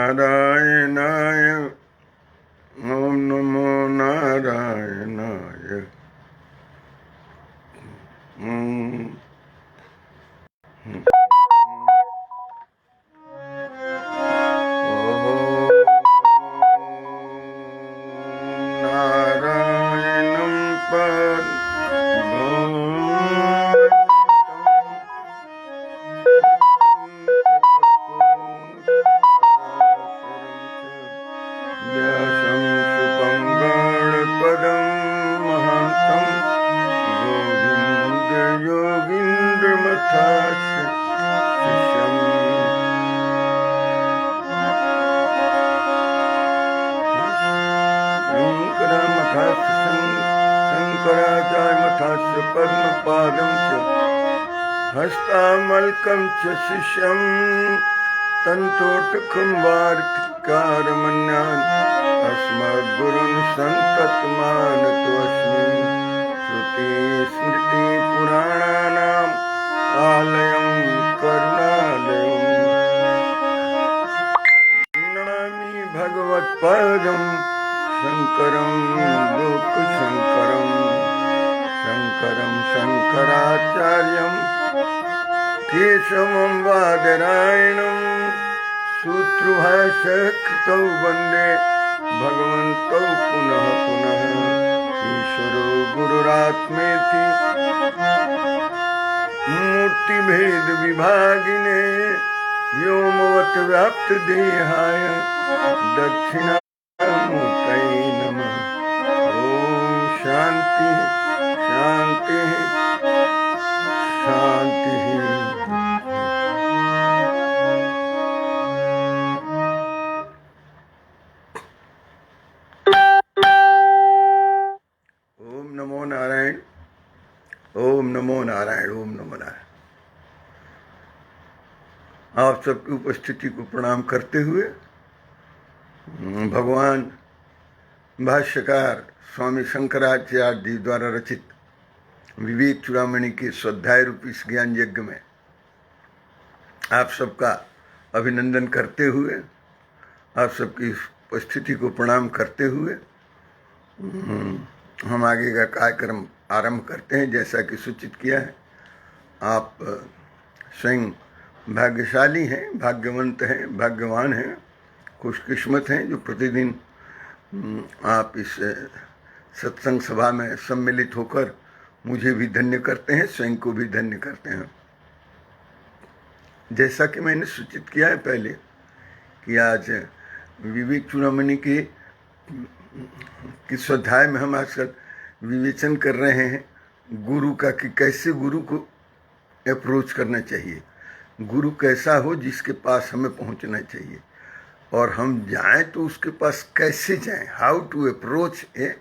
नारायणाय। ओम नमो नारायणाय। नारायणं व्यासं सुतं गणपदं महान्तं योगीन्द्रमथास्य शिष्यम् शङ्कराचार्यमथास्य पद्मपादं च हस्तामलकं च शिष्यं तन्तोटकं वार्तिकारमन्यान् अस्मद्गुरून् सन्ततमानतोऽस्मि। श्रुतिस्मृतिपुराणानाम् आलयं करुणालयं नमामि भगवत्पादं शङ्करं लोकशङ्करं। शङ्करं शङ्कराचार्यं केशवं बादरायणं सूत्रभाष्यकृतौ वन्दे भगवन्तौ पुनः पुनः। ईश्वरो गुरुरात्मेति मूर्तिभेदविभागिने व्योमवद्व्याप्तदेहाय दक्षिणामूर्तये नमः। ॐ शान्ति शान्ति शान्ति। ओम नमो नारायण। ओम नमो नारायण। ओम नमो नारायण। आप सबकी उपस्थिति को प्रणाम करते हुए भगवान भाष्यकार स्वामी शंकराचार्य जी द्वारा रचित विवेक चूड़ामणि के स्वाध्याय रूपी इस ज्ञान यज्ञ में आप सबका अभिनंदन करते हुए, आप सबकी उपस्थिति को प्रणाम करते हुए हम आगे का कार्यक्रम आरंभ करते हैं। जैसा कि सूचित किया है, आप स्वयं भाग्यशाली हैं, भाग्यवंत हैं, भाग्यवान हैं, खुशकिस्मत हैं जो प्रतिदिन आप इस सत्संग सभा में सम्मिलित होकर मुझे भी धन्य करते हैं, स्वयं को भी धन्य करते हैं। जैसा कि मैंने सूचित किया है पहले कि आज विवेक चूड़ामणि के किस अध्याय में हम आजकल विवेचन कर रहे हैं गुरु का, कि कैसे गुरु को अप्रोच करना चाहिए, गुरु कैसा हो जिसके पास हमें पहुंचना चाहिए, और हम जाएं तो उसके पास कैसे जाएं, how to approach a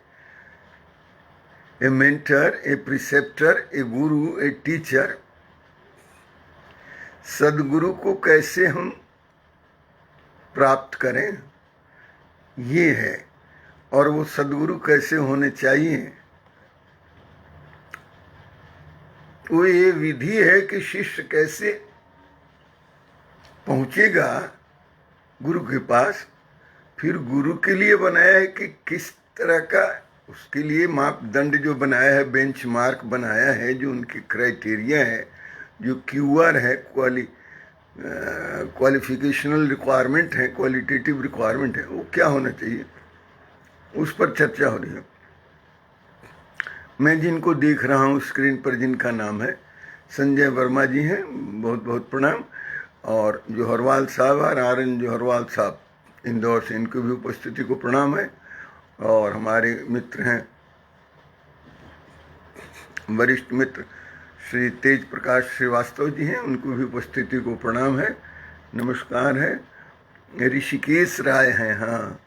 mentor, a preceptor, a guru, a teacher. सदगुरु को कैसे हम प्राप्त करें, ये है। और वो सदगुरु कैसे होने चाहिए, तो ये विधि है कि शिष्य कैसे पहुंचेगा गुरु के पास। फिर गुरु के लिए बनाया है कि किस तरह का, उसके लिए मापदंड जो बनाया है, बेंचमार्क बनाया है, जो उनके क्राइटेरिया है, जो क्यूआर है, क्वालिफिकेशनल रिक्वायरमेंट है, क्वालिटेटिव रिक्वायरमेंट है, वो क्या होना चाहिए, उस पर चर्चा हो रही है। मैं जिनको देख रहा हूँ स्क्रीन पर, जिनका नाम है संजय वर्मा जी हैं, बहुत बहुत प्रणाम। और जोहरवाल साहब और आर.एन. जोहरवाल साहब इंदौर से, इनकी भी उपस्थिति को प्रणाम है। और हमारे मित्र हैं, वरिष्ठ मित्र श्री तेज प्रकाश श्रीवास्तव जी हैं, उनको भी उपस्थिति को प्रणाम है, नमस्कार है। ऋषिकेश राय हैं, हाँ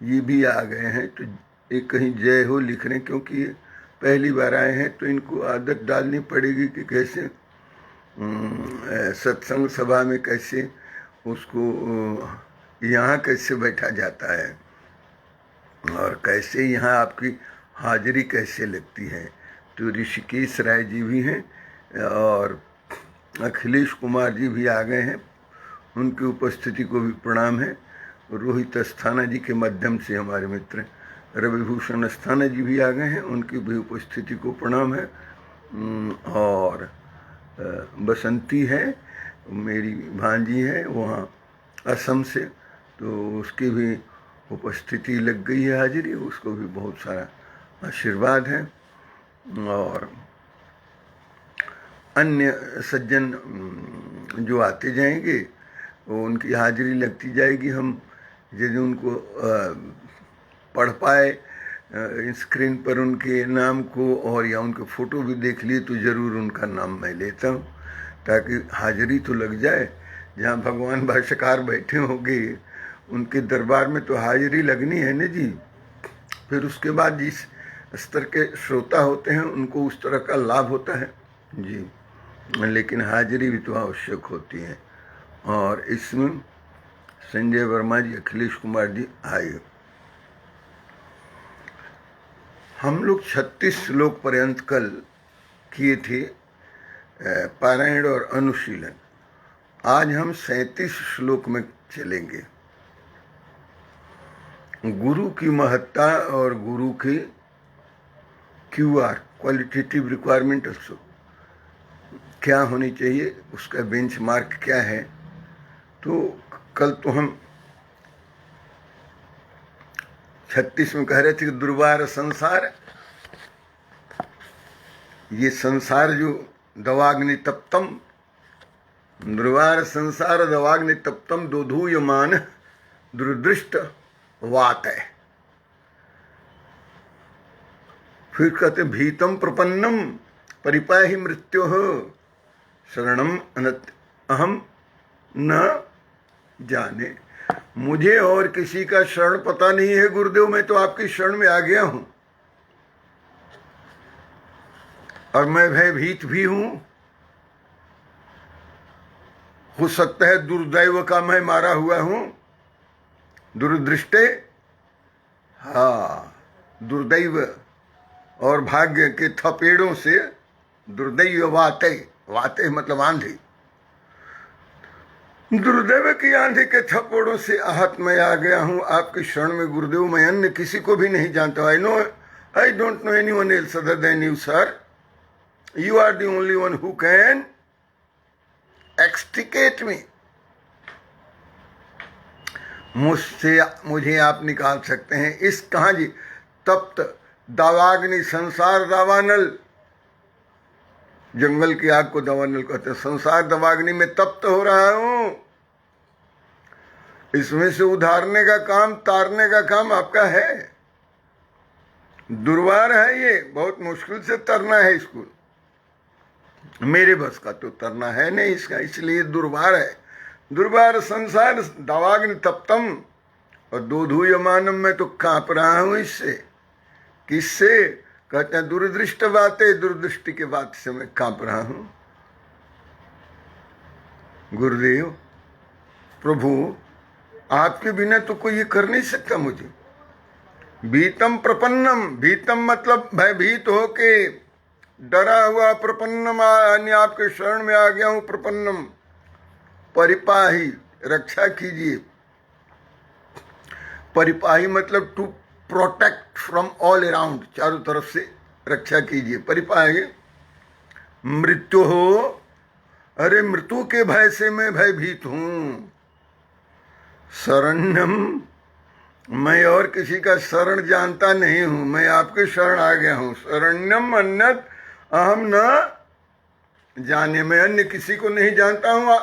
ये भी आ गए हैं, तो एक कहीं जय हो लिख रहे हैं, क्योंकि पहली बार आए हैं तो इनको आदत डालनी पड़ेगी कि कैसे सत्संग सभा में कैसे उसको यहाँ कैसे बैठा जाता है और कैसे यहाँ आपकी हाजिरी कैसे लगती है। तो ऋषिकेश राय जी भी हैं और अखिलेश कुमार जी भी आ गए हैं, उनकी उपस्थिति को भी प्रणाम है। रोहित अस्थाना जी के माध्यम से हमारे मित्र रविभूषण अस्थाना जी भी आ गए हैं, उनकी भी उपस्थिति को प्रणाम है। और बसंती है, मेरी भांजी है वहाँ असम से, तो उसकी भी उपस्थिति लग गई है, हाजिरी, उसको भी बहुत सारा आशीर्वाद है। और अन्य सज्जन जो आते जाएंगे वो उनकी हाजिरी लगती जाएगी। हम यदि उनको पढ़ पाए स्क्रीन पर उनके नाम को और या उनके फ़ोटो भी देख लिए तो ज़रूर उनका नाम मैं लेता हूँ, ताकि हाजिरी तो लग जाए। जहाँ भगवान भाष्यकार बैठे होंगे उनके दरबार में तो हाजिरी लगनी है ना जी। फिर उसके बाद जिस स्तर के श्रोता होते हैं उनको उस तरह का लाभ होता है जी, लेकिन हाजिरी भी तो आवश्यक होती है। और इसमें संजय वर्मा जी, अखिलेश कुमार जी आए। हम लोग 36 श्लोक पर्यंत कल किए थे पारायण और अनुशीलन। आज हम 37 श्लोक में चलेंगे। गुरु की महत्ता और गुरु की क्यूआर, क्वालिटेटिव रिक्वायरमेंट ऑल्सो, क्या होनी चाहिए, उसका बेंचमार्क क्या है। तो कल तो हम 36 में कह रहे थे कि दुर्वार संसार, ये संसार जो दवाग्नि तप्तम, दुर्वार संसार दवाग्नि तप्तम दोधूयमान दुर्दृष्ट वात है। फिर कहते भीतम प्रपन्नम परिपाहि मृत्यो शरणम अहम न जाने। मुझे और किसी का शरण पता नहीं है गुरुदेव, मैं तो आपकी शरण में आ गया हूं और मैं भयभीत भी हूं। हो सकता है दुर्दैव का मैं मारा हुआ हूं, दुर्दृष्टे, हाँ दुर्दैव और भाग्य के थपेड़ों से, दुर्दैव वाते, वाते मतलब आंधी, दुर्दैव की आंधी के थप्पड़ों से आहत मैं आ गया हूं आपकी शरण में गुरुदेव। मैं अन्य किसी को भी नहीं जानता। I don't know anyone else other than you sir. You are the only one who can extricate me. मुझे आप निकाल सकते हैं इस, कहाँ जी, तप्त दावाग्नि संसार दावानल, जंगल की आग को दावानल कहते हैं। संसार दावाग्नि में तप्त हो रहा हूं, इसमें से उधारने का काम, तारने का काम आपका है। दुर्वार है ये, बहुत मुश्किल से तरना है इसको, मेरे बस का तो तरना है नहीं इसका, इसलिए दुर्वार है। दुर्वार संसार दावाग्नि तप्तम, और दोधूयमानम, में तो कांप रहा हूं इससे। किससे? कहते हैं दुर्दृष्ट बातें, दुर्दृष्टि के बात से मैं कांप रहा हूं। गुरुदेव प्रभु, आपके बिना तो कोई ये कर नहीं सकता मुझे। भीतम प्रपन्नम, भीतम मतलब भयभीत होके, डरा हुआ, प्रपन्नम यानी आपके शरण में आ गया हूं। प्रपन्नम परिपाही, रक्षा कीजिए। परिपाही मतलब to protect from all around, चारों तरफ से रक्षा कीजिए। परिपाही मृत्यु हो, अरे मृत्यु के भय से मैं भयभीत हूं। शरणम, मैं और किसी का शरण जानता नहीं हूं, मैं आपके शरण आ गया हूं। शरण्यम अन्यत अहम न जाने, मैं अन्य किसी को नहीं जानता हूं।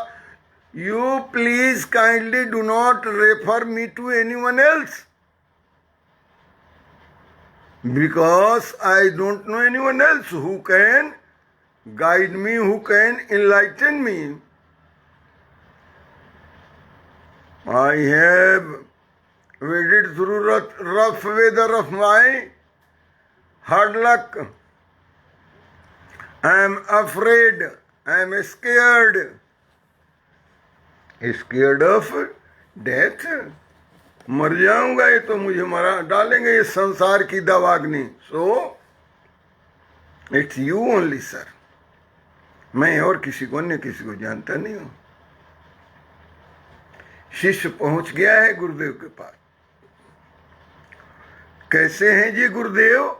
You please kindly do not refer me to anyone else, because I don't know anyone else who can guide me, who can enlighten me. I have waded through rough weather of my hard luck. I am afraid, I am scared. Scared of death. मर जाऊंगा, ये तो मुझे मरा डालेंगे ये संसार की दवाग्नि। So it's you only sir, मैं और किसी को, अन्य किसी को जानता नहीं हूं। शिष्य पहुंच गया है गुरुदेव के पास। कैसे हैं जी गुरुदेव?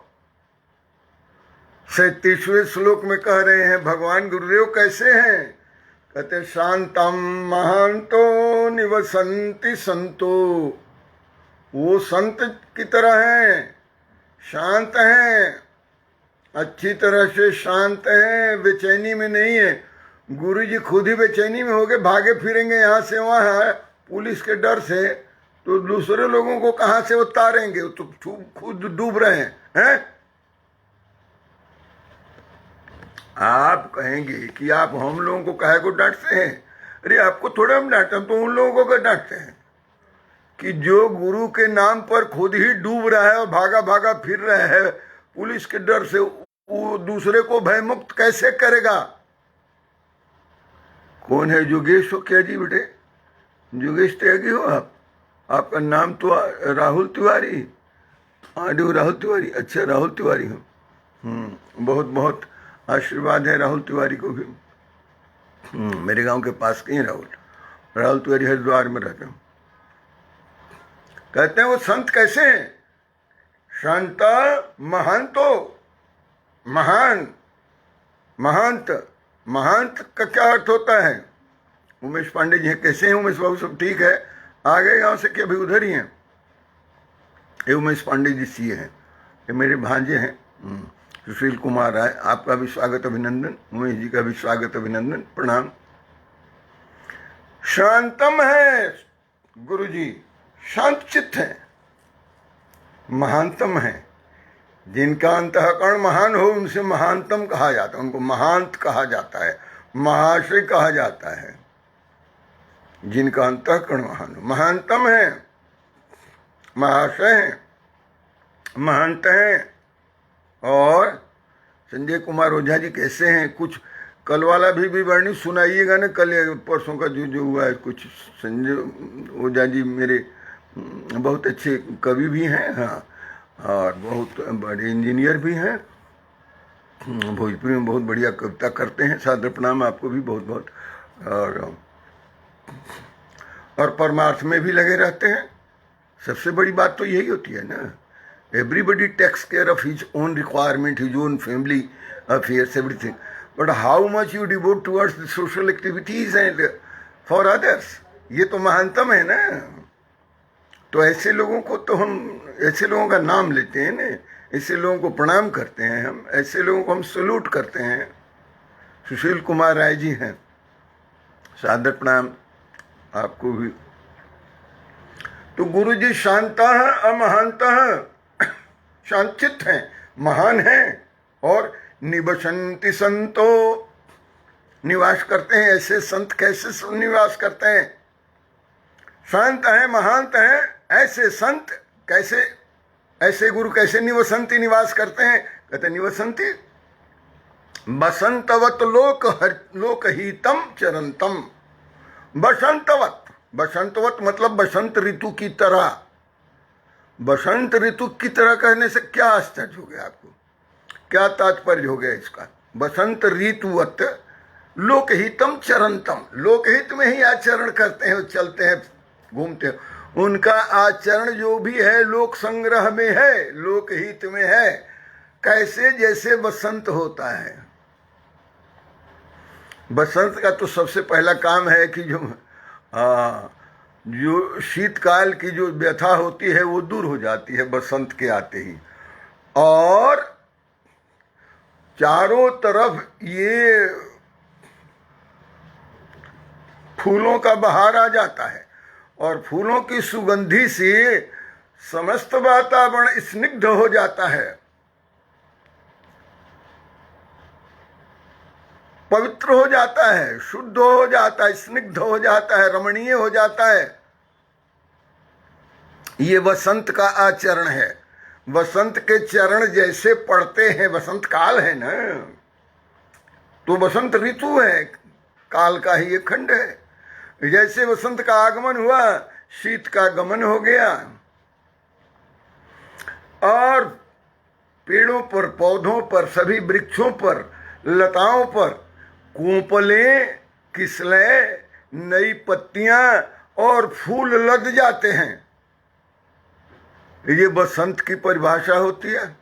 37वें श्लोक में कह रहे हैं भगवान गुरुदेव कैसे हैं? कहते शांतम महांतो निवसंति संतो। वो संत की तरह हैं, शांत हैं, अच्छी तरह से शांत हैं, बेचैनी में नहीं है। गुरु जी खुद ही बेचैनी में होके भागे फिरेंगे यहाँ से वहाँ पुलिस के डर से, तो दूसरे लोगों को कहाँ से उतारेंगे? वो तो खुद डूब रहे हैं? आप कहेंगे कि आप हम लोगों को काहे को डांटते हैं? अरे आपको थोड़ा हम डांटते हैं, तो उन लोगों को डांटते हैं कि जो गुरु के नाम पर खुद ही डूब रहा है और भागा भागा फिर रहा है पुलिस के डर से, वो दूसरे को भयमुक्त कैसे करेगा? कौन है योगेश हो? क्या जी बेटे, योगेश त्यागी हो आप? आपका नाम तो राहुल तिवारी, राहुल तिवारी। अच्छा राहुल तिवारी हो। बहुत बहुत आशीर्वाद है राहुल तिवारी को भी। मेरे गांव के पास के ही राहुल तिवारी हरिद्वार में रहते हैं। कहते हैं वो संत कैसे हैं? शांत महांतो, महान, महंत। महंत का क्या अर्थ होता है? उमेश पांडे जी हैं। कैसे हैं उमेश बाबू? सब ठीक है? आगे गांव से क्या भी उधर ही हैं? ये उमेश पांडे जी सी हैं, ये मेरे भांजे हैं सुशील कुमार राय। आपका भी स्वागत अभिनंदन, उमेश जी का भी स्वागत अभिनंदन, प्रणाम। शांतम है गुरु जी, शांत चित्त है, महानतम है। जिनका अंतःकरण महान हो उनसे महानतम कहा जाता है, उनको महांत कहा जाता है, महाशय कहा जाता है। जिनका अंतःकरण महान हो, महानतम है, महाशय है, महंत हैं। और संजय कुमार ओझा जी कैसे हैं? कुछ कल वाला भी वाणी सुनाइएगा ना, कल परसों का जो हुआ है कुछ। संजय ओझा जी मेरे बहुत अच्छे कवि भी हैं, हाँ, और बहुत बड़े इंजीनियर भी हैं, भोजपुरी में बहुत बढ़िया कविता करते हैं। सादर प्रणाम आपको भी बहुत बहुत। और परमार्थ में भी लगे रहते हैं। सबसे बड़ी बात तो यही होती है ना, everybody takes care of his own requirement, his own family affairs, everything, but how much you devote towards the social activities and for others, ये तो महानतम है ना। तो ऐसे लोगों को तो हम, ऐसे लोगों का नाम लेते हैं ना, ऐसे लोगों को प्रणाम करते हैं हम, ऐसे लोगों को हम सल्यूट करते हैं। सुशील कुमार राय जी हैं, सादर प्रणाम आपको भी। तो गुरु जी शांतः अमहांतः, शांतचित्त हैं, महान हैं, और निवसन्ति संतो, निवास करते हैं। ऐसे संत कैसे निवास करते हैं? शांत हैं, महांत हैं, ऐसे संत कैसे, ऐसे गुरु कैसे निवसन्ति, निवास करते हैं? कहते निवसन्ति बसंतवत लोकहितम चरंतम। बसंतवत, बसंतवत मतलब बसंत ऋतु की तरह। बसंत ऋतु की तरह कहने से क्या आश्चर्य हो गया आपको? क्या तात्पर्य हो गया इसका? बसंत ऋतुवत लोकहितम चरंतम, लोकहित में ही आचरण करते हैं, चलते हैं, घूमते हैं। उनका आचरण जो भी है लोक संग्रह में है, लोकहित में है। कैसे? जैसे बसंत होता है। बसंत का तो सबसे पहला काम है कि जो शीतकाल की जो व्यथा होती है वो दूर हो जाती है बसंत के आते ही, और चारों तरफ ये फूलों का बहार आ जाता है, और फूलों की सुगंधी से समस्त वातावरण स्निग्ध हो जाता है, पवित्र हो जाता है, शुद्ध हो जाता है, स्निग्ध हो जाता है, रमणीय हो जाता है। ये वसंत का आचरण है। वसंत के चरण जैसे पड़ते हैं, वसंत काल है ना, तो वसंत ऋतु है, काल का ही एक खंड है। जैसे वसंत का आगमन हुआ, शीत का गमन हो गया, और पेड़ों पर, पौधों पर, सभी वृक्षों पर, लताओं पर कोपलें, किसलें, नई पत्तियां और फूल लद जाते हैं। ये बसंत की परिभाषा होती है।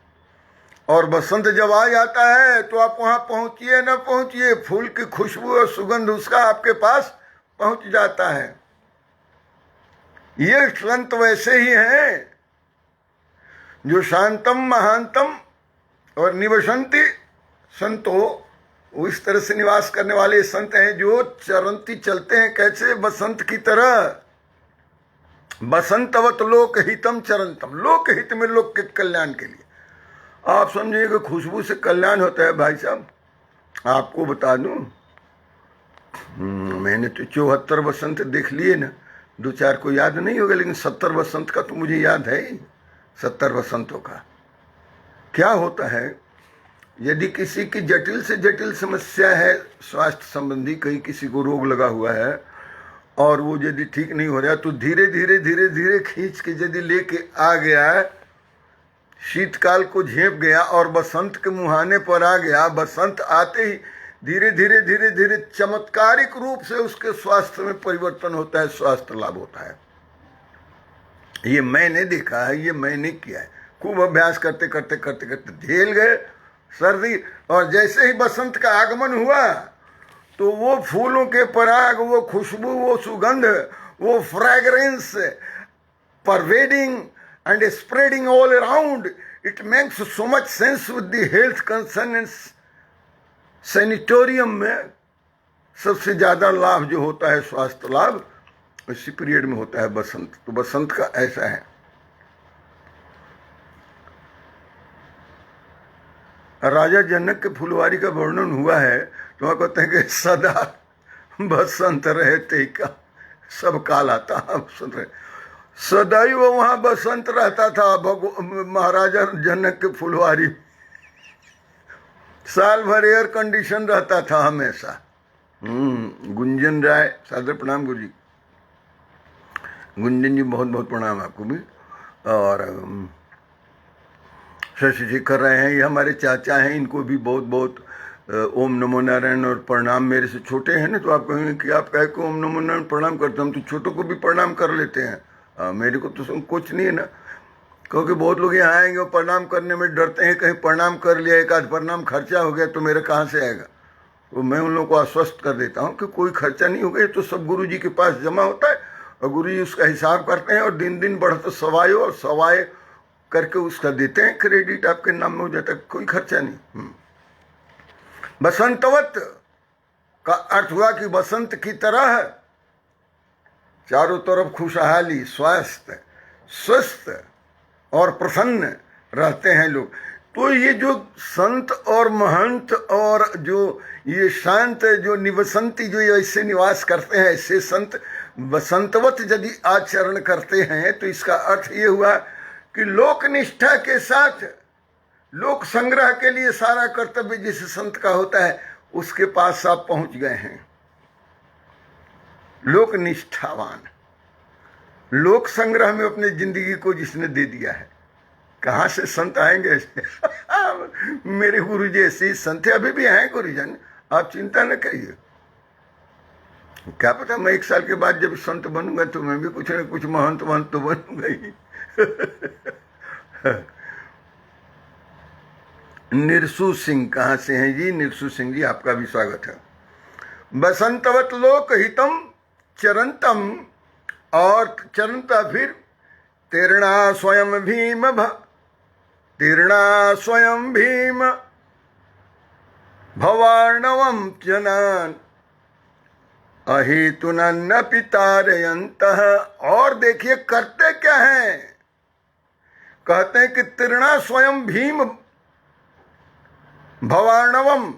और बसंत जब आ जाता है तो आप वहां पहुंचिए न पहुंचिए, फूल की खुशबू और सुगंध उसका आपके पास पहुंच जाता है। ये संत वैसे ही हैं जो शांतम महांतम और निवसंती संतो, इस तरह से निवास करने वाले संत हैं जो चरंती चलते हैं। कैसे? बसंत की तरह। बसंतवत लोक हितम चरंतम, लोक हित में लोक के कल्याण के लिए। आप समझिए कि खुशबू से कल्याण होता है। भाई साहब आपको बता दूं, मैंने तो 74 बसंत देख लिए ना, 2-4 को याद नहीं होगा, लेकिन 70 बसंत का तो मुझे याद है ही। 70 बसंतों का क्या होता है, यदि किसी की जटिल से जटिल समस्या है स्वास्थ्य संबंधी, कहीं किसी को रोग लगा हुआ है और वो यदि ठीक नहीं हो रहा, तो धीरे धीरे धीरे धीरे खींच के यदि लेके आ गया, शीतकाल को झेप गया और बसंत के मुहाने पर आ गया, बसंत आते ही धीरे धीरे धीरे धीरे चमत्कारिक रूप से उसके स्वास्थ्य में परिवर्तन होता है, स्वास्थ्य लाभ होता है। ये मैंने देखा है, ये मैंने किया है। खूब अभ्यास करते करते करते करते झेल गए सर्दी, और जैसे ही बसंत का आगमन हुआ तो वो फूलों के पराग, वो खुशबू, वो सुगंध, वो fragrance pervading and spreading all around, it makes so much sense with the health concern and sanatorium में सबसे ज्यादा लाभ जो होता है, स्वास्थ्य लाभ, इसी पीरियड में होता है बसंत। तो बसंत का ऐसा है। राजा जनक के फुलवारी का वर्णन हुआ है तो वह कहते हैं कि सदा बसंत रहते का सब काल आता। बसंत रहे, सदैव वहां बसंत रहता था। महाराजा जनक के फुलवारी साल भर एयर कंडीशन रहता था हमेशा। गुंजन राय, सादर प्रणाम गुरु जी। गुंजन जी बहुत बहुत प्रणाम आपको भी। और शशि शेखर राय हैं, ये हमारे चाचा हैं, इनको भी बहुत बहुत ओम नमो नारायण और प्रणाम। मेरे से छोटे हैं ना, तो आप कहेंगे कि आप कह के ओम नमो नारायण प्रणाम करते हैं, हम तो छोटों को भी प्रणाम कर लेते हैं। मेरे को तो कुछ नहीं है ना, क्योंकि बहुत लोग यहाँ आएंगे और प्रणाम करने में डरते हैं, कहीं प्रणाम कर लिया, एक आध प्रणाम खर्चा हो गया तो मेरे कहाँ से आएगा। तो मैं उन लोगों को आश्वस्त कर देता हूँ कि कोई खर्चा नहीं होगा, ये तो सब गुरु जी के पास जमा होता है और गुरु जी उसका हिसाब करते हैं और दिन दिन बढ़ते सवाए और सवाए करके उसका देते हैं, क्रेडिट आपके नाम में हो जाता है, कोई खर्चा नहीं। बसंतवत का अर्थ हुआ कि बसंत की तरह चारों तरफ खुशहाली, स्वास्थ्य, स्वस्थ और प्रसन्न रहते हैं लोग। तो ये जो संत और महंत और जो ये शांत जो निवसंती जो ऐसे निवास करते हैं, ऐसे संत बसंतवत यदि आचरण करते हैं तो इसका अर्थ ये हुआ कि लोक निष्ठा के साथ लोक संग्रह के लिए सारा कर्तव्य जिस संत का होता है उसके पास आप पहुंच गए हैं। लोक निष्ठावान, लोक संग्रह में अपने जिंदगी को जिसने दे दिया है, कहाँ से संत आएंगे ऐसे? मेरे गुरु जी ऐसे संत अभी भी हैं गुरुजन, आप चिंता न करिए। क्या पता मैं 1 साल के बाद जब संत बनूंगा तो मैं भी कुछ न कुछ महंत तो बनूंगा ही। निरसू सिंह कहाँ से हैं जी? निरसू सिंह जी आपका भी स्वागत है। बसंतवत लोक हितम चरंतम, और चरंता फिर तीर्णा स्वयं भीम तीर्णा स्वयं भीम भवार्णवम जनान अहेतुनन्न पितारयन्तः। और देखिए करते क्या हैं, कहते हैं कि तीर्णा स्वयं भीम भवार्णवम।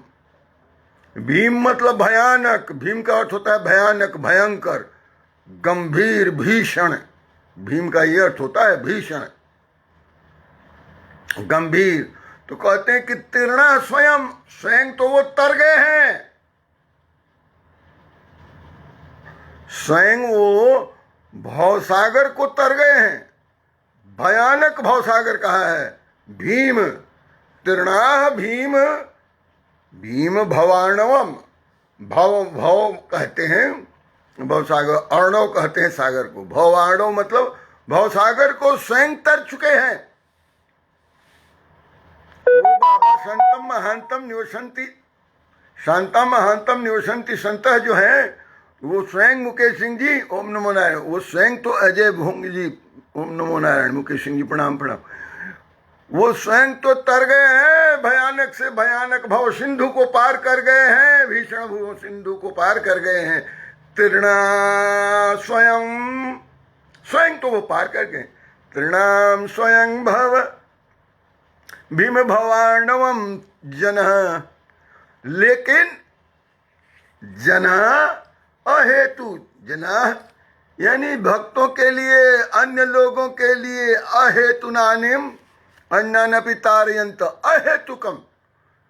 भीम मतलब भयानक, भीम का अर्थ होता है भयानक, भयंकर, गंभीर, भीषण। भीम का ये अर्थ होता है भीषण, गंभीर। तो कहते हैं कि तीर्णा स्वयं, स्वयं तो वो तर गए हैं, स्वयं वो भवसागर को तर गए हैं। भयानक भवसागर कहा है भीम, तीर्णा भीम, भीम भवार्णवम। भव भव कहते हैं भवसागर, अर्णव कहते हैं सागर को, भवार्णव मतलब भवसागर को स्वयं तर चुके हैं। वो बाबा संतम महांतम निवसंती, शांतम महांतम निवसंती संतः जो है वो स्वयं मुकेश सिंह जी, ओम नमो नारायण, वो स्वयं तो अजय भोंग जी, ओम नमो नारायण, मुकेश सिंह जी प्रणाम प्रणाम, वो स्वयं तो तर गए हैं, भयानक से भयानक भव सिंधु को पार कर गए हैं, भीषण भव सिंधु को पार कर गए हैं। तृणा स्वयं, स्वयं तो वो पार कर गए। तृणाम स्वयं भव भीम भवार्णवम जन, लेकिन जना अहेतु, जना यानी भक्तों के लिए, अन्य लोगों के लिए, अहेतु नानिम अन्नानपि तारयंत, अहेतुकम,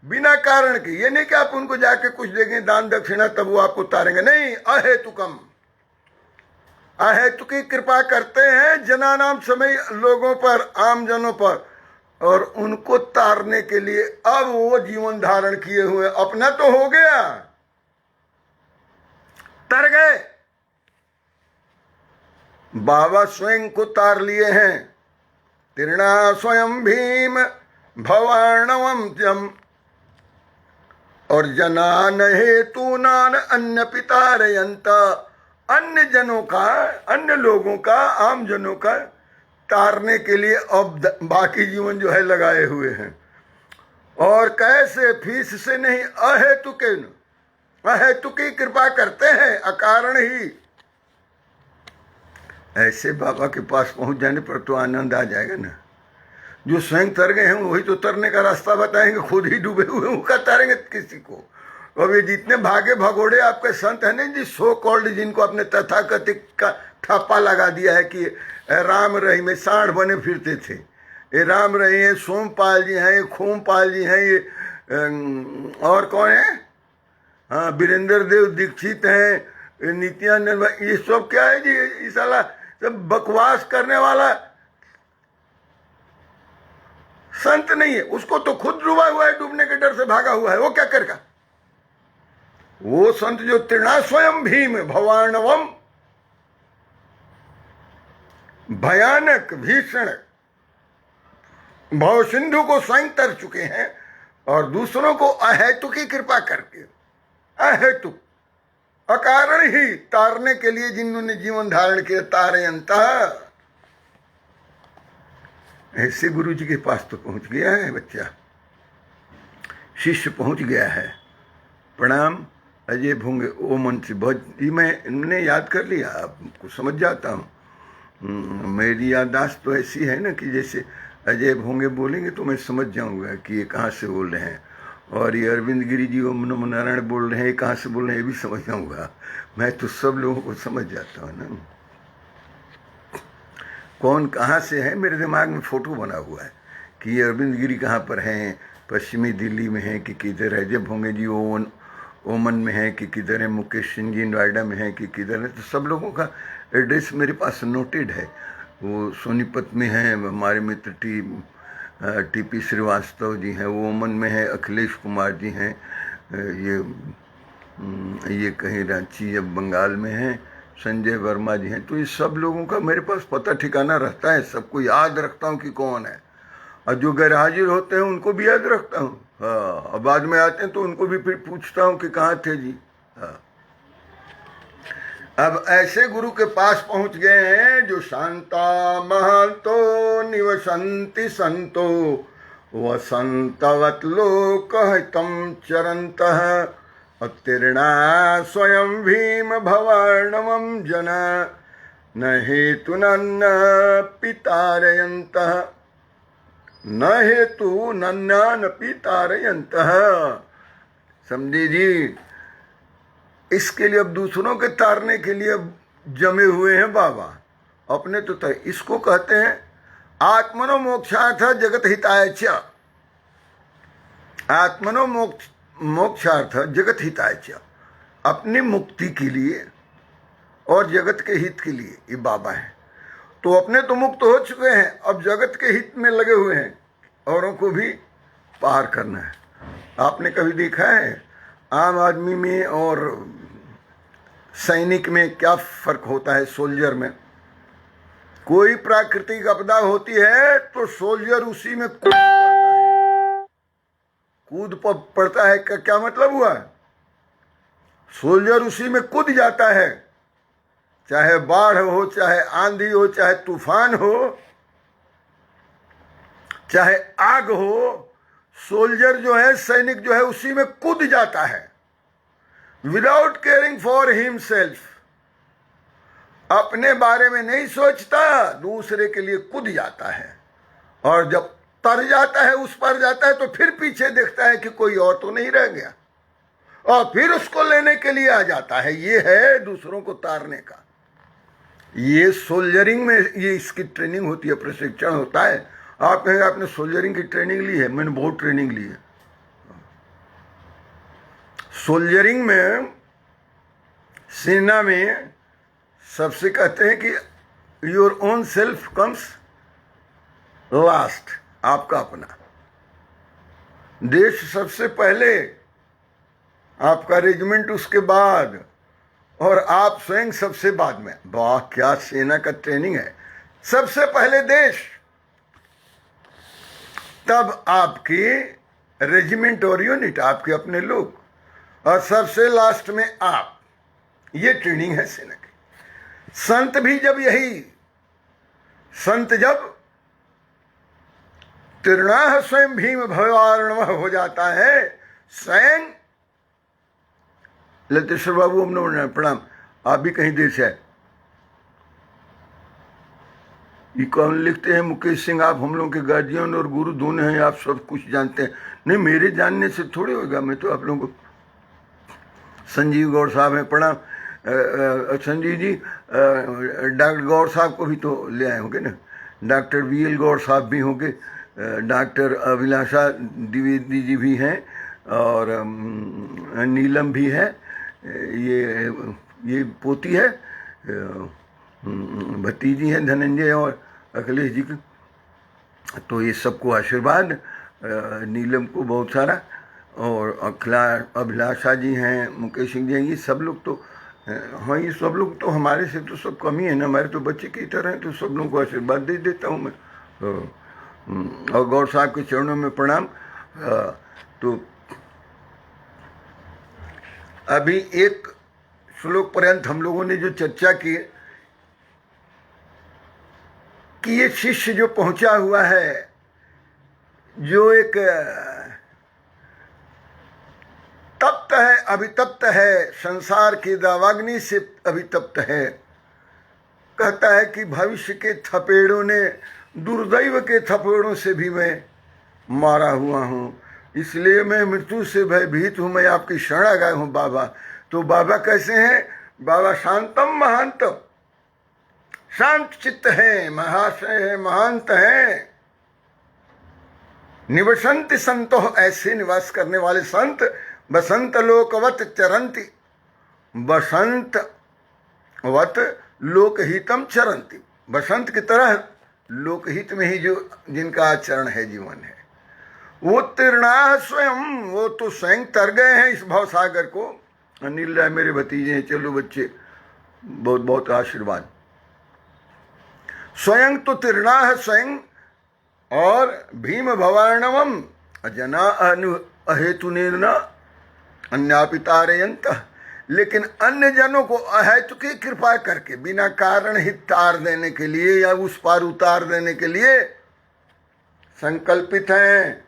बिना कारण के। ये नहीं कि आप उनको जाके कुछ देंगे दान दक्षिणा तब वो आपको तारेंगे, नहीं, अहेतुकम, अहेतु की कृपा करते हैं जना नाम समय लोगों पर, आम जनों पर, और उनको तारने के लिए अब वो जीवन धारण किए हुए, अपना तो हो गया, तर गए, बाबा स्वयं को तार लिए हैं। तीर्णा स्वयं भीम भवार्णवम जम, और जनान हेतु नान अन्य पितारयंत, अन्य जनों का, अन्य लोगों का, आम जनों का तारने के लिए अब बाकी जीवन जो है लगाए हुए हैं। और कैसे, फीस से नहीं, अहेतुके, अहेतु की कृपा करते हैं, अकारण ही। ऐसे बाबा के पास पहुंच जाने पर तो आनंद आ जाएगा ना। जो स्वयं तर गए हैं वही तो तरने का रास्ता बताएंगे, खुद ही डूबे हुए उनका तारेंगे किसी को। अब ये जितने भागे भगोड़े आपके संत हैं ना जी, सो कॉल्ड, जिनको अपने तथाकथित का ठप्पा लगा दिया है कि राम रही में सांड बने फिरते थे, ये राम रही है, सोमपाल जी हैं, ये खोमपाल जी हैं, ये और कौन है, हाँ, वीरेंद्र देव दीक्षित हैं, नित्यानंद, ये सब क्या है जी, ये साला सब बकवास करने वाला संत नहीं है। उसको तो खुद डूबा हुआ है, डूबने के डर से भागा हुआ है, वो क्या करेगा। वो संत जो तृणा स्वयं भीम भवार्णवम, भयानक भीषण भव सिंधु को स्वयं तर चुके हैं, और दूसरों को अहेतु की कृपा करके, अहेतु अकारण ही तारने के लिए जिन्होंने जीवन धारण किया, तारयंत, ऐसे गुरु जी के पास तो पहुंच गया है बच्चा, शिष्य पहुंच गया है। प्रणाम अजय भोंगे, ओ मन से बहुत ही मैंने याद कर लिया, आपको समझ जाता हूँ। मेरी याददाश्त तो ऐसी है ना कि जैसे अजय भोंगे बोलेंगे तो मैं समझ जाऊंगा कि ये कहाँ से बोल रहे हैं, और ये अरविंद गिरी जी ओम नमो नारायण बोल रहे हैं, ये कहाँ से बोल रहे हैं ये भी समझ जाऊंगा। मैं तो सब लोगों को समझ जाता हूँ ना, कौन कहाँ से है, मेरे दिमाग में फोटो बना हुआ है कि ये अरविंद गिरी कहाँ पर हैं, पश्चिमी दिल्ली में है कि किधर है, अजय भोंगे जी ओमन में है कि किधर है, मुकेश सिंह जी नोएडा में है कि किधर है। तो सब लोगों का एड्रेस मेरे पास नोटेड है। वो सोनीपत में है हमारे मित्र टीपी श्रीवास्तव जी हैं, वो ओमन में है, अखिलेश कुमार जी हैं, ये कहीं रांची या बंगाल में हैं, संजय वर्मा जी हैं। तो ये सब लोगों का मेरे पास पता ठिकाना रहता है, सबको याद रखता हूँ कि कौन है, और जो गैर हाजिर होते हैं उनको भी याद रखता हूँ। हाँ, और बाद में आते हैं तो उनको भी फिर पूछता हूँ कि कहाँ थे जी। हाँ, अब ऐसे गुरु के पास पहुंच गए हैं जो शांता महंतो निवसंति संतो वसंतवत लोक हितम चरन्तः उत्तीर्णा स्वयं भीम भवार्णवम जन न हेतुनन्न पितारयन्तः, न हेतु नन्नानपि तारयन्तः। समझे जी, इसके लिए अब दूसरों के तारने के लिए जमे हुए हैं बाबा, अपने तो तय। इसको कहते हैं आत्मनो मोक्षार्थ जगत हिताय च, आत्मनो मोक्षार्थ जगत हिताय च, अपनी मुक्ति के लिए और जगत के हित के लिए ये बाबा है। तो अपने तो मुक्त हो चुके हैं, अब जगत के हित में लगे हुए हैं, औरों को भी पार करना है। आपने कभी देखा है आम आदमी में और सैनिक में क्या फर्क होता है सोल्जर में? कोई प्राकृतिक आपदा होती है तो सोल्जर उसी में कूद पड़ता है। क्या मतलब हुआ? सोल्जर उसी में कूद जाता है, चाहे बाढ़ हो, चाहे आंधी हो, चाहे तूफान हो, चाहे आग हो, सोल्जर जो है, सैनिक जो है, उसी में कूद जाता है विदाउट केयरिंग फॉर हिमसेल्फ। अपने बारे में नहीं सोचता, दूसरे के लिए कूद जाता है, और जब तर जाता है, उस पर जाता है, तो फिर पीछे देखता है कि कोई और तो नहीं रह गया, और फिर उसको लेने के लिए आ जाता है। ये है दूसरों को तारने का। ये सोल्जरिंग में ये इसकी ट्रेनिंग होती है, प्रशिक्षण होता है। आप कहेंगे आपने सोल्जरिंग की ट्रेनिंग ली है? मैंने बहुत ट्रेनिंग ली है। सोल्जरिंग में, सेना में सबसे कहते हैं कि your own self comes last, आपका अपना देश सबसे पहले, आपका रेजिमेंट उसके बाद, और आप स्वयं सबसे बाद में। वाह, क्या सेना का ट्रेनिंग है! सबसे पहले देश, तब आपकी रेजिमेंट और यूनिट, आपके अपने लोग, और सबसे लास्ट में आप। ये ट्रेनिंग है सेना की। संत भी जब यही, संत जब तीर्णाह स्वयं भीम भवार्णव हो जाता है, स्वयं लतेश्वर बाबू, हम लोग प्रणाम। आप भी कहीं देश है, ये कौन लिखते हैं? मुकेश सिंह, आप हम लोग के गार्जियन और गुरु दोनों हैं, आप सब कुछ जानते हैं। नहीं, मेरे जानने से थोड़े होगा, मैं तो आप लोगों को। संजीव गौर साहब हैं, प्रणाम। संजीव जी, डॉक्टर गौर साहब को भी तो ले आए होंगे ना, डॉक्टर VL गौर साहब भी होंगे, डॉक्टर अभिलाषा द्विवेदी जी भी हैं, और नीलम भी है, ये पोती है, भतीजी है धनंजय और अखिलेश जी की। तो ये सबको आशीर्वाद, नीलम को बहुत सारा, और अभिलाषा जी हैं, मुकेश सिंह जी हैं, ये सब लोग तो, हाँ, ये सब लोग तो हमारे से तो सब कम ही है ना, हमारे तो बच्चे की तरह हैं, तो सब लोगों को आशीर्वाद दे देता हूँ मैं। और गौर साहब के चरणों में प्रणाम। तो अभी एक श्लोक पर्यंत हम लोगों ने जो चर्चा की कि ये शिष्य जो पहुंचा हुआ है, जो एक तप्त है, अभितप्त है, संसार की दावाग्नि से अभितप्त है, कहता है कि भविष्य के थपेड़ों ने, दुर्दैव के थपेड़ों से भी मैं मारा हुआ हूँ, इसलिए मैं मृत्यु से भयभीत हूँ, मैं आपकी शरण आ गया हूँ बाबा। तो बाबा कैसे हैं? बाबा शांतम महांतम, शांत चित्त है, महाशय है, महांत है। निवसंति संतो, ऐसे निवास करने वाले संत, बसंत लोकवत चरंती, बसंत वत लोकहितम चरंती, बसंत की तरह लोकहित में ही जो जिनका आचरण है, जीवन है, वो तीर्णाह स्वयं, वो तो स्वयं तर गए हैं इस भवसागर को। अनिल राय मेरे भतीजे हैं, चलो बच्चे, बहुत बहुत आशीर्वाद। स्वयं तो तीर्णाह स्वयं, और भीम भवार्णवम जना अहेतु निर्णा अन्यापितारयंत, लेकिन अन्य जनों को अहेतु की कृपा करके, बिना कारण ही तार देने के लिए या उस पार उतार देने के लिए संकल्पित हैं।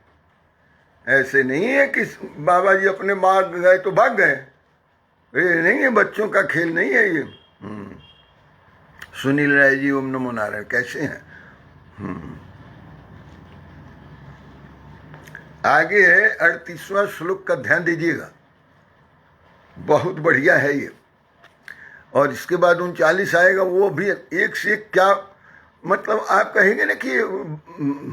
ऐसे नहीं है कि बाबा जी अपने मार्ग गए तो भाग गए, ये नहीं है, बच्चों का खेल नहीं है ये। सुनील राय जी, ओम नमो नारायण, कैसे हैं? आगे है 38वां श्लोक का ध्यान दीजिएगा, बहुत बढ़िया है ये। और इसके बाद 39 आएगा, वो भी एक से एक। क्या मतलब आप कहेंगे ना कि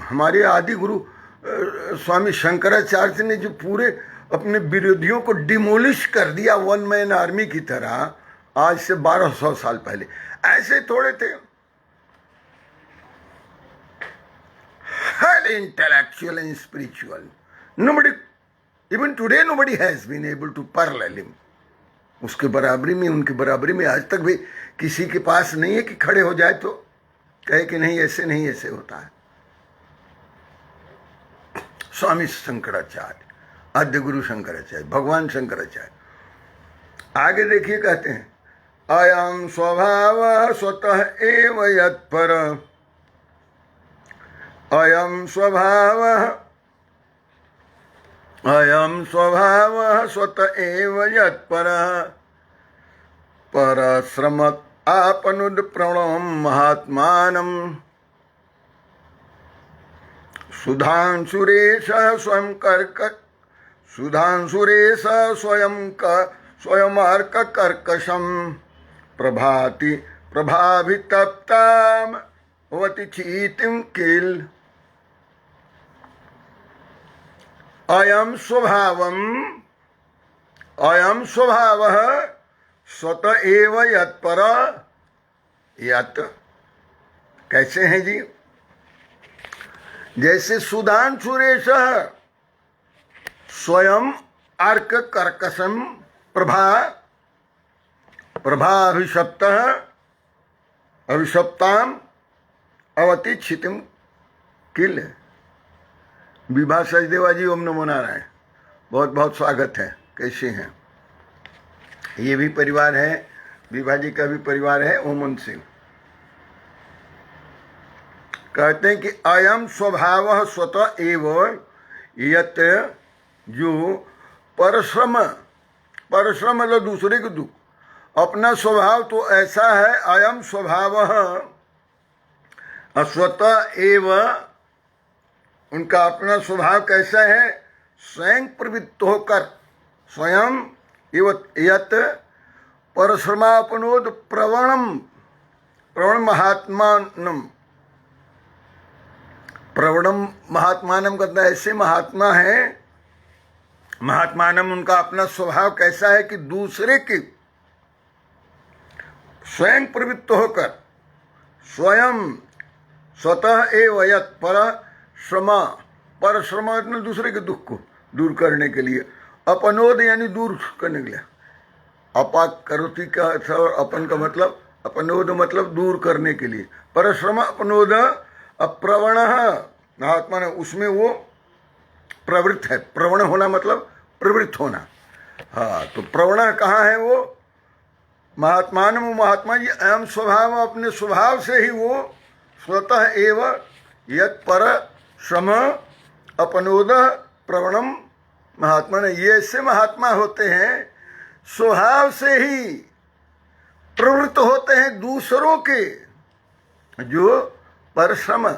हमारे आदि गुरु स्वामी शंकराचार्य ने जो पूरे अपने विरोधियों को डिमोलिश कर दिया वन मैन आर्मी की तरह, आज से 1200 साल पहले, ऐसे थोड़े थे। Highly intellectual and spiritual. Nobody, even today, nobody has been able to parallel him. उसके बराबरी में, उनकी बराबरी में आज तक भी किसी के पास नहीं है कि खड़े हो जाए तो कहे कि नहीं ऐसे नहीं, ऐसे होता है। स्वामी शंकराचार्य, आद्य गुरु शंकराचार्य, भगवान शंकराचार्य आगे देखिए कहते हैं, अयम स्वभाव स्वतः एव यत्पर, अयम स्वभाव स्वतः एव यत्पर, परश्रम आपनुद प्रणम महात्मानम, सुधांशुरेश स्वयं कर्क, सुधांशुरेश स्वयमार्क कर्कशम, प्रभाति प्रभाभितप्ताम वति चीतिम किल, अयम स्वभावः स्वत एव यत्पर, यत कैसे हैं जी? जैसे सुधांशुरेश स्वयं अर्क कर्कशम, अभिशप्ताम अवति क्षितिम किल। विभा सचदेवा जी ओम नमो नारायण, बहुत बहुत स्वागत है, कैसे हैं? ये भी परिवार है, विभा जी का भी परिवार है, ओमन सिंह। कहते हैं कि अयम स्वभाव स्वतः एव यत, जो परिश्रम मतलब दूसरे को दुख, अपना स्वभाव तो ऐसा है, अयम स्वभाव स्वतः एव, उनका अपना स्वभाव कैसा है? स्वयं प्रवृत्त होकर, स्वयं यत परश्रमापनोद प्रवणम, प्रवण महात्मानम, प्रवणम महात्मानम कहता है ऐसे महात्मा है, महात्मानम उनका अपना स्वभाव कैसा है कि दूसरे के स्वयं प्रवृत्त होकर, स्वयं स्वतः एव यत परश्रम मतलब दूसरे के दुख को दूर करने के लिए, अपनोद यानी दूर करने के लिए, अपा करोति का अर्थ और अपन का मतलब, अपनोद मतलब दूर करने के लिए, परश्रम अपनोद अप्रवण महात्मा ने, उसमें वो प्रवृत्त है। प्रवण होना मतलब प्रवृत्त होना। हाँ, तो प्रवण कहाँ है वो? महात्मान, महात्मा जी अयम स्वभाव, अपने स्वभाव से ही वो स्वतः एव यत पर श्रम अपनोद प्रवणम महात्मा ने, ये ऐसे महात्मा होते हैं स्वभाव से ही प्रवृत्त होते हैं दूसरों के, जो परिश्रम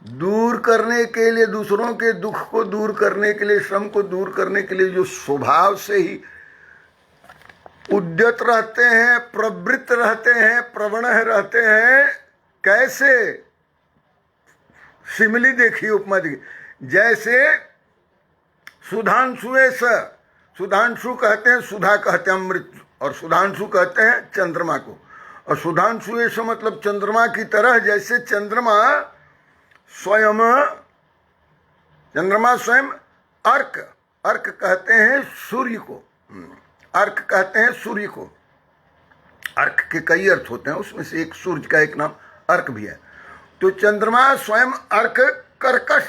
दूर करने के लिए, दूसरों के दुख को दूर करने के लिए, श्रम को दूर करने के लिए जो स्वभाव से ही उद्यत रहते हैं, प्रवृत्त रहते हैं, प्रवण रहते हैं। कैसे? सिमिली देखिए, उपमा देखिए, जैसे सुधांशुएश, सुधांशु कहते हैं, सुधा कहते हैं अमृत, और सुधांशु कहते हैं चंद्रमा को, और सुधांशुएश मतलब चंद्रमा की तरह, जैसे चंद्रमा स्वयं अर्क, अर्क कहते हैं सूर्य को, अर्क कहते हैं सूर्य को। अर्क के कई अर्थ होते हैं, उसमें से एक सूर्य का एक नाम अर्क भी है। तो चंद्रमा स्वयं अर्क कर्कश,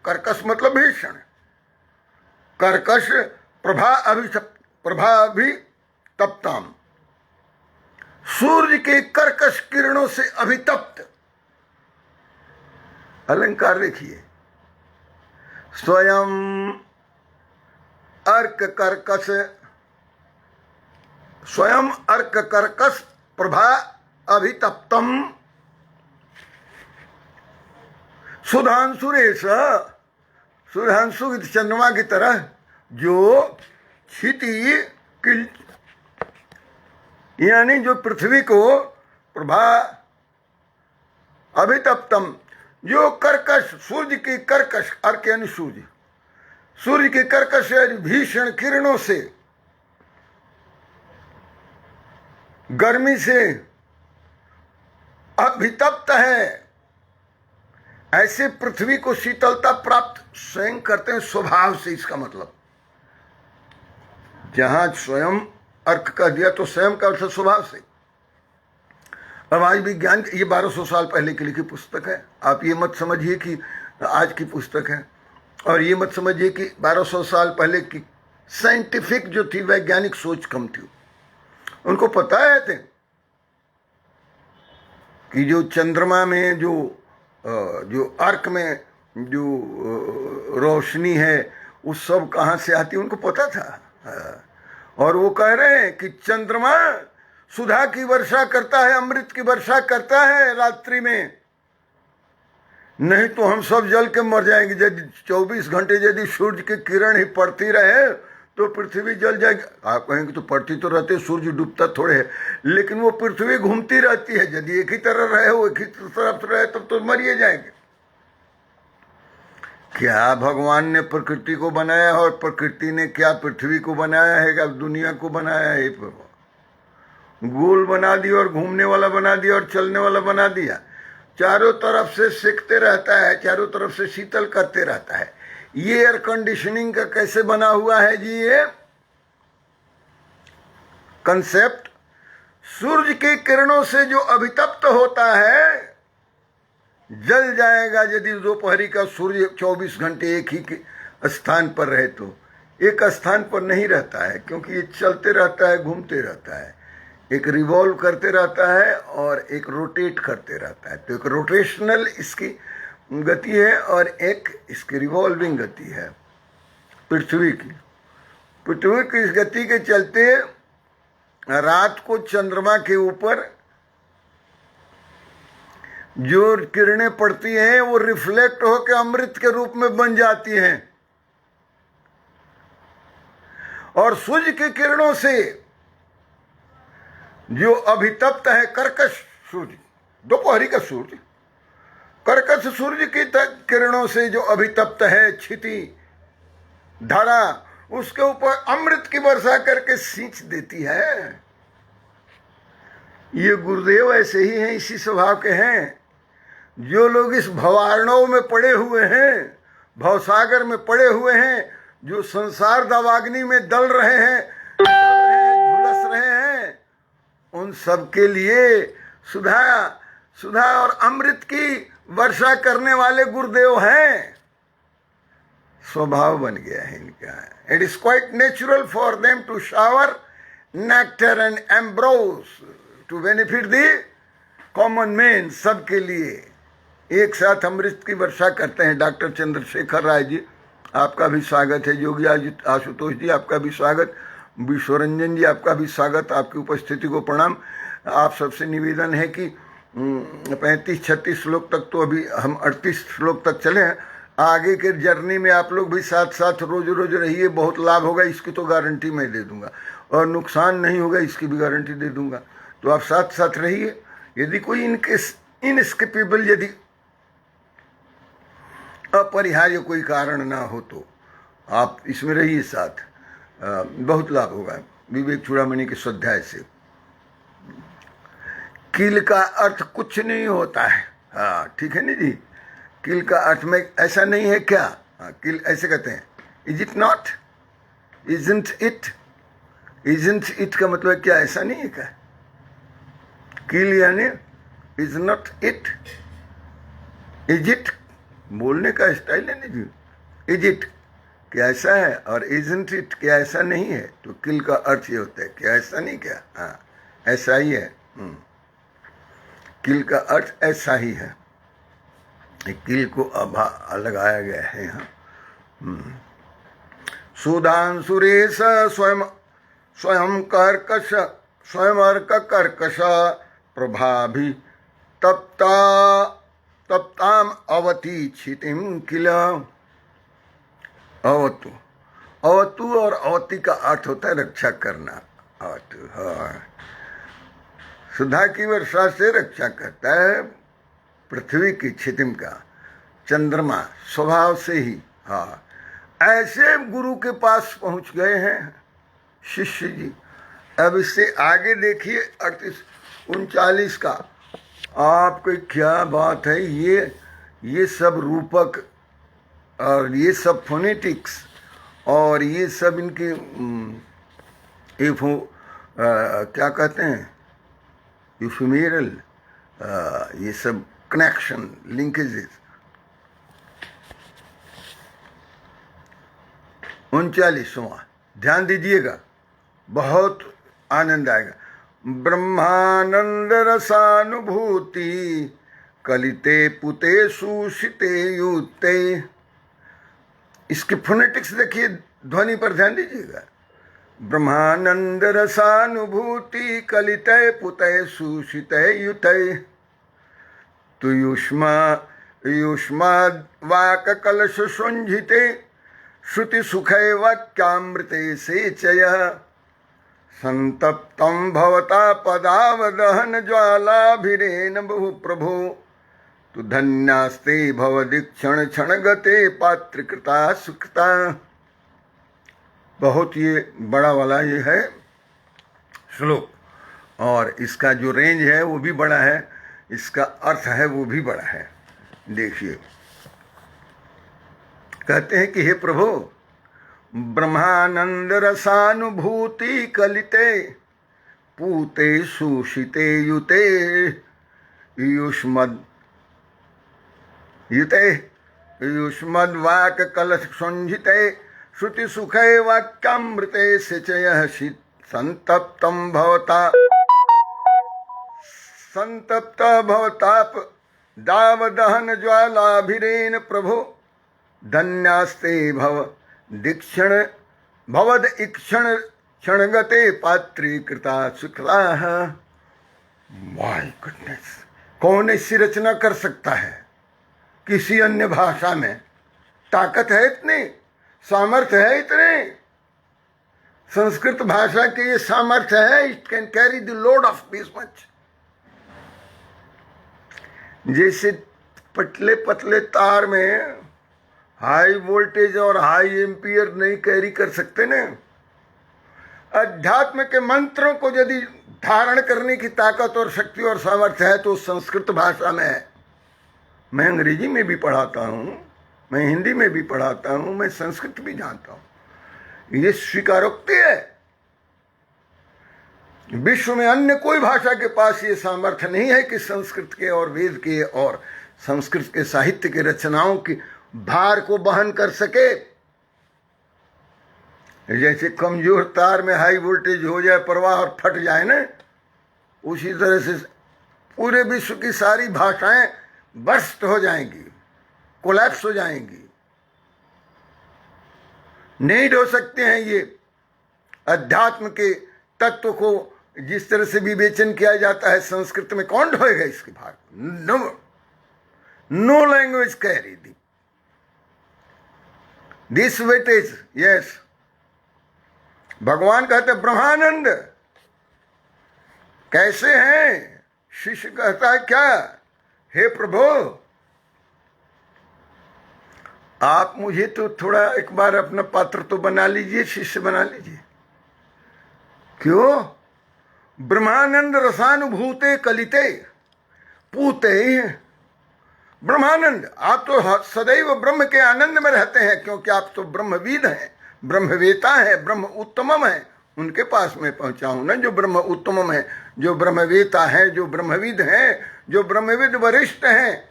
कर्कश मतलब भीषण, कर्कश प्रभाभितप्ताम, सूर्य के कर्कश किरणों से अभितप्त। अलंकार देखिए, स्वयं अर्क कर्कश, स्वयं अर्क कर्कश प्रभा अभितप्तम, सुधांशुरेश, सुधांशु चंद्रमा की तरह, जो क्षिति यानी जो पृथ्वी को प्रभा अभितप्तम, जो कर्कश, सूर्य की कर्कश, अर्क यानी सूर्य, सूर्य के कर्कश यानी भीषण किरणों से, गर्मी से अभितप्त है, ऐसे पृथ्वी को शीतलता प्राप्त स्वयं करते हैं स्वभाव से। इसका मतलब जहां स्वयं अर्क कह दिया तो स्वयं का अर्थ स्वभाव से। अब आज विज्ञान, ये 1200 साल पहले की लिखी पुस्तक है। आप ये मत समझिए कि आज की पुस्तक है, और ये मत समझिए कि 1200 साल पहले की साइंटिफिक जो थी, वैज्ञानिक सोच कम थी। उनको पता है थे कि जो चंद्रमा में जो अर्क में जो रोशनी है वो सब कहाँ से आती है, उनको पता था। और वो कह रहे हैं कि चंद्रमा सुधा की वर्षा करता है, अमृत की वर्षा करता है रात्रि में, नहीं तो हम सब जल के मर जाएंगे। यदि 24 घंटे यदि सूर्य की किरण ही पड़ती रहे तो पृथ्वी जल जाएगी। आप कहेंगे तो पड़ती तो रहती, सूर्य डूबता थोड़े है, लेकिन वो पृथ्वी घूमती रहती है। यदि एक ही तरह रहे, वो एक ही तरफ रहे, तब तो मरिए जाएंगे। क्या भगवान ने प्रकृति को बनाया और प्रकृति ने क्या पृथ्वी को बनाया है, क्या दुनिया को बनाया है? गोल बना दिया और घूमने वाला बना दिया और चलने वाला बना दिया, चारों तरफ से सेकते रहता है, चारों तरफ से शीतल करते रहता है। ये एयर कंडीशनिंग का कैसे बना हुआ है जी? ये कंसेप्ट सूर्य की किरणों से जो अभितप्त होता है जल जाएगा यदि दोपहरी का सूर्य 24 घंटे एक ही स्थान पर रहे तो। एक स्थान पर नहीं रहता है, क्योंकि ये चलते रहता है, घूमते रहता है, एक रिवॉल्व करते रहता है और एक रोटेट करते रहता है। तो एक रोटेशनल इसकी गति है और एक इसकी रिवॉल्विंग गति है पृथ्वी की। पृथ्वी की इस गति के चलते रात को चंद्रमा के ऊपर जो किरणें पड़ती हैं वो रिफ्लेक्ट होकर अमृत के रूप में बन जाती हैं, और सूर्य की किरणों से जो अभितप्त है कर्कश सूर्य, दोपहरी का सूर्य, कर्कश सूर्य की किरणों से जो अभितप्त है क्षिति धारा, उसके ऊपर अमृत की वर्षा करके सींच देती है। ये गुरुदेव ऐसे ही हैं, इसी स्वभाव के हैं। जो लोग इस भवार्णव में पड़े हुए हैं, भवसागर में पड़े हुए हैं, जो संसार दावाग्नि में दल रहे हैं, झुलस रहे हैं, उन सब के लिए सुधा और अमृत की वर्षा करने वाले गुरुदेव हैं। स्वभाव बन गया है इनका। It is quite natural for them to shower nectar and ambrosia to benefit the common man. सबके लिए एक साथ अमृत की वर्षा करते हैं। डॉक्टर चंद्रशेखर राय जी, आपका भी स्वागत है। योगी आशुतोष जी, आपका भी स्वागत। विश्वरंजन जी, आपका भी स्वागत। आपकी उपस्थिति को प्रणाम। आप सबसे निवेदन है कि 35-36 श्लोक तक तो अभी हम 38 श्लोक तक चले हैं। आगे के जर्नी में आप लोग भी साथ साथ रोज रोज रहिए, बहुत लाभ होगा, इसकी तो गारंटी मैं दे दूंगा, और नुकसान नहीं होगा इसकी भी गारंटी दे दूंगा। तो आप साथ साथ रहिए। यदि कोई इनस्किपेबल, यदि अपरिहार्य कोई कारण ना हो तो आप इसमें रहिए साथ, बहुत लाभ होगा विवेक चूड़ामणि के स्वाध्याय से। किल का अर्थ कुछ नहीं होता है। हाँ ठीक है नहीं जी, किल का अर्थ में ऐसा नहीं है क्या? हाँ, किल ऐसे कहते हैं, is it not, isn't it. Isn't it का मतलब क्या? ऐसा नहीं है क्या? किल यानी is not it, is it बोलने का स्टाइल है नहीं जी। इज इट क्या ऐसा है, और इजंट इट क्या ऐसा नहीं है। तो किल का अर्थ ये होता है क्या ऐसा नहीं, क्या हाँ ऐसा ही है। किल का अर्थ ऐसा ही है। किल को लगाया गया है यहाँ। सुधांसुरेश स्वयं कर्कश, स्वयं अर्क कर्कश प्रभाभि तप्ताम अवति क्षितिम किल। अवतु, अवतु और अवति का अर्थ होता है रक्षा करना। अवतु हाँ, सुधा की वर्षा से रक्षा करता है पृथ्वी की क्षितिम का, चंद्रमा स्वभाव से ही। हाँ, ऐसे गुरु के पास पहुंच गए हैं शिष्य जी। अब इससे आगे देखिए 38-39 का। आपको क्या बात है, ये सब रूपक और ये सब फोनेटिक्स और ये सब इनकी क्या कहते हैं, यूफेमिरल, ये सब कनेक्शन, लिंकेजेस। 39वां ध्यान दीजिएगा, बहुत आनंद आएगा। ब्रह्मानंद रसानुभूति कलिते पुते सुशिते युते। इसके फोनेटिक्स देखिए, ध्वनि पर ध्यान दीजिएगा। ब्रह्मानंद रसानुभूति कलिते पुते सुशिते युते तुयुष्मा युष्माद् वाक कलश शुंझिते श्रुति सुखे वाक्यामृते सेचयः संतप्तं भवता पदावदहन ज्वालाभिरेन बहु प्रभो तु धन्यास्ते भवदीक्षण क्षण गते पात्रकृता सुकृता। बहुत ये बड़ा वाला ये है श्लोक, और इसका जो रेंज है वो भी बड़ा है, इसका अर्थ है वो भी बड़ा है। देखिए, कहते हैं कि हे प्रभु, ब्रह्मानंद रसानुभूति कलिते पूते सुशिते युते युष्मद् वाक कलश शुंझिते श्रुति सुखे वाक्यामृते सिचयः संतप्तं भवताप दावदहन ज्वालाभिरेन प्रभो धन्यास्ते भवद इक्षण क्षणगते पात्रीकृता सुकृताः। माय गुडनेस, कौन ऐसी रचना कर सकता है किसी अन्य भाषा में? ताकत है इतनी, सामर्थ्य है इतने। संस्कृत भाषा के ये सामर्थ्य है, it can carry the load of this much. जैसे पतले पतले तार में हाई वोल्टेज और हाई एम्पियर नहीं कैरी कर सकते ना, अध्यात्म के मंत्रों को यदि धारण करने की ताकत और शक्ति और सामर्थ्य है तो संस्कृत भाषा में है। मैं अंग्रेजी में भी पढ़ाता हूँ, मैं हिंदी में भी पढ़ाता हूँ, मैं संस्कृत भी जानता हूँ। ये स्वीकारोक्ति है। विश्व में अन्य कोई भाषा के पास ये सामर्थ्य नहीं है कि संस्कृत के और वेद के और संस्कृत के साहित्य के रचनाओं की भार को वहन कर सके। जैसे कमजोर तार में हाई वोल्टेज हो जाए प्रवाह और फट जाए ना, उसी तरह से पूरे विश्व की सारी भाषाएं बर्स्ट हो जाएंगी, कोलैप्स हो जाएंगी, नहीं ढो सकते हैं। ये अध्यात्म के तत्व को जिस तरह से विवेचन किया जाता है संस्कृत में, कौन ढोएगा इसके भाग? No language carry this weightage. Yes, भगवान कहते ब्रह्मानंद कैसे हैं? शिष्य कहता है क्या? हे प्रभु, आप मुझे तो थोड़ा एक बार अपना पात्र तो बना लीजिए, शिष्य बना लीजिए। क्यों? ब्रह्मानंद रसानुभूते कलिते पूते। ब्रह्मानंद, आप तो सदैव ब्रह्म के आनंद में रहते हैं, क्योंकि आप तो ब्रह्मविद हैं, ब्रह्मवेता है, ब्रह्म उत्तमम है। उनके पास मैं पहुंचा हूं ना, जो ब्रह्म उत्तमम है, जो ब्रह्मवेता है, जो ब्रह्मविद है, जो ब्रह्मविद वरिष्ठ हैं।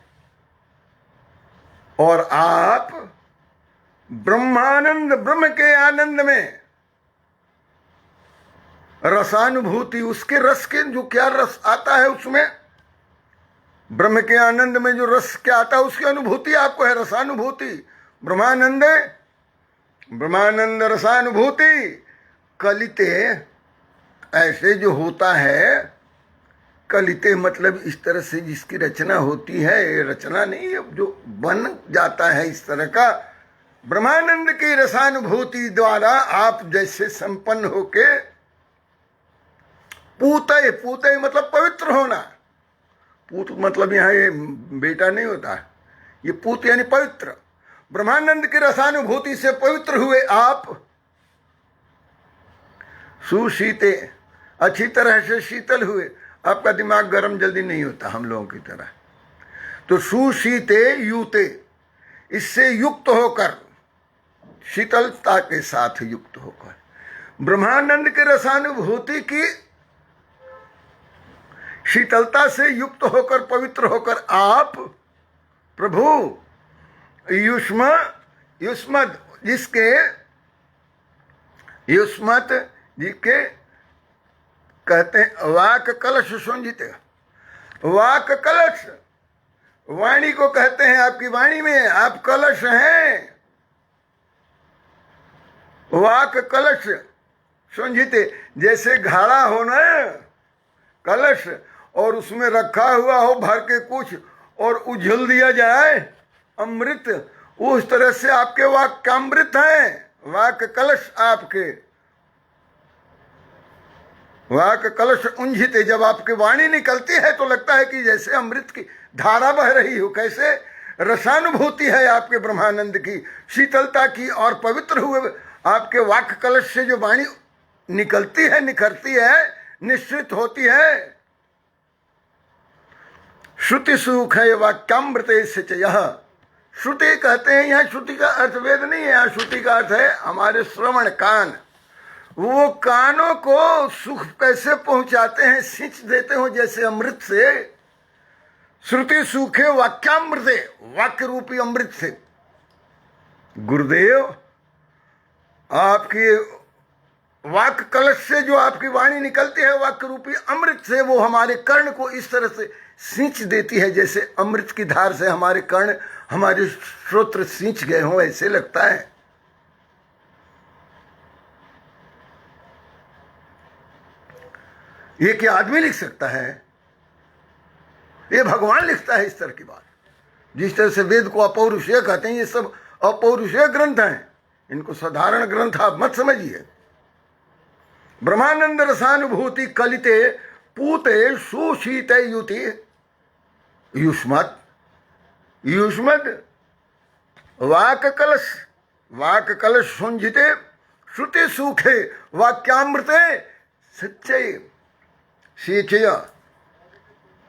और आप ब्रह्मानंद, ब्रह्म के आनंद में रसानुभूति, उसके रस के जो क्या रस आता है उसमें, ब्रह्म के आनंद में जो रस क्या आता है उसकी अनुभूति आपको है, रसानुभूति। ब्रह्मानंद रसानुभूति कलिते, ऐसे जो होता है, कलिते मतलब इस तरह से जिसकी रचना होती है, रचना नहीं, जो बन जाता है इस तरह का। ब्रह्मानंद की रसानुभूति द्वारा आप जैसे संपन्न होके पूते, पूते मतलब पवित्र होना। पूत मतलब यहाँ ये बेटा नहीं होता, ये पूत यानी पवित्र। ब्रह्मानंद की रसानुभूति से पवित्र हुए आप, सुशीते, अच्छी तरह से शीतल हुए। आपका दिमाग गर्म जल्दी नहीं होता हम लोगों की तरह। तो सुशीते युते, इससे युक्त होकर, शीतलता के साथ युक्त होकर, ब्रह्मानंद के रसानुभूति की शीतलता से युक्त होकर, पवित्र होकर आप प्रभु युष्मत जिसके कहते हैं वाक कलश सुंजित। वाक कलश वाणी को कहते हैं, आपकी वाणी में आप कलश हैं। वाक कलश सुंजित, जैसे घड़ा हो न कलश और उसमें रखा हुआ हो भर के कुछ और उझल दिया जाए अमृत, उस तरह से आपके वाक्य अमृत हैं। वाक कलश आपके वाक कलश उंझित, जब आपकी वाणी निकलती है तो लगता है कि जैसे अमृत की धारा बह रही हो। कैसे रसानुभूति है आपके ब्रह्मानंद की, शीतलता की, और पवित्र हुए आपके वाक कलश से जो वाणी निकलती है, निखरती है, निश्चित होती है। श्रुति सुख है वाक्यामृत से यह। श्रुति कहते हैं, यहाँ श्रुति का अर्थ वेद नहीं है, यहाँ श्रुति का अर्थ है हमारे श्रवण कान। वो कानों को सुख कैसे पहुंचाते हैं, सिंच देते हो जैसे अमृत से। श्रुति सुखे वाक्यामृते, वाक्य रूपी अमृत से। गुरुदेव आपकी वाक्य कलश से जो आपकी वाणी निकलती है वाक्य रूपी अमृत से, वो हमारे कर्ण को इस तरह से सींच देती है जैसे अमृत की धार से हमारे कर्ण, हमारे श्रोत्र सींच गए हों, ऐसे लगता है। ये क्या आदमी लिख सकता है? ये भगवान लिखता है इस तरह की बात। जिस तरह से वेद को अपौरुषेय कहते हैं, ये सब अपौरुषेय ग्रंथ हैं, इनको साधारण ग्रंथ आप मत समझिए। ब्रह्मानंद रसानुभूति कलिते पूते सुशीते युति युष्मत वाक कलश सुंजिते श्रुति सुखे वाक्यामृते सच्चे सींचय।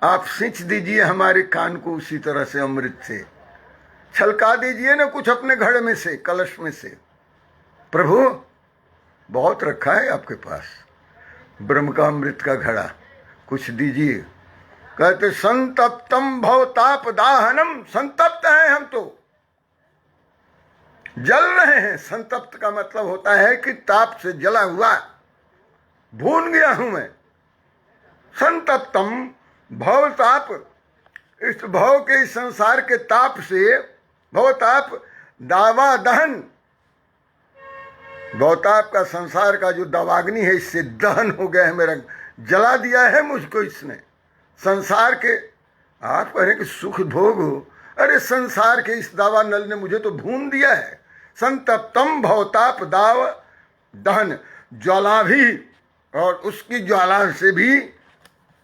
आप सींच दीजिए हमारे कान को उसी तरह से अमृत से, छलका दीजिए ना कुछ अपने घड़े में से, कलश में से। प्रभु बहुत रखा है आपके पास ब्रह्म का अमृत का घड़ा, कुछ दीजिए। कहते संतप्तम भवताप दाहनम, संतप्त हैं हम तो, जल रहे हैं। संतप्त का मतलब होता है कि ताप से जला हुआ, भून गया हूं मैं। संतप्तम भवताप, इस भव के इस संसार के ताप से, भवताप दावा दहन, भवताप का संसार का जो दवाग्नि है इससे दहन हो गया है मेरा, जला दिया है मुझको इसने। संसार के आप कह रहे कि सुख भोग हो, अरे संसार के इस दावा नल ने मुझे तो भून दिया है। संतप्तम भवताप दाव दहन, ज्वाला भी, और उसकी ज्वाला से भी,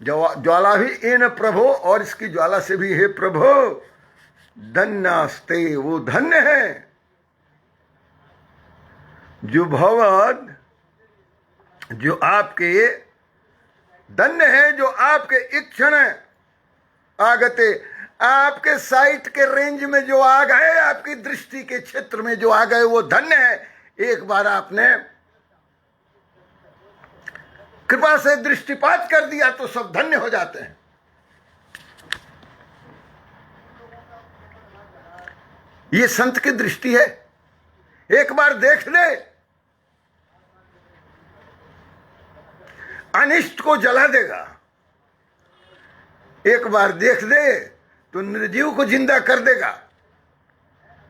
ज्वाला भी एन प्रभो, और इसकी ज्वाला से भी हे प्रभो धन्यास्ते, वो धन्य है जो भवद, जो आपके धन्य है, जो आपके इक्षण आगते, आपके साइट के रेंज में जो आ गए, आपकी दृष्टि के क्षेत्र में जो आ गए, वो धन्य है। एक बार आपने कृपा से दृष्टिपात कर दिया तो सब धन्य हो जाते हैं। ये संत की दृष्टि है। एक बार देख ले, अनिष्ट को जला देगा। एक बार देख ले तो निर्जीव को जिंदा कर देगा।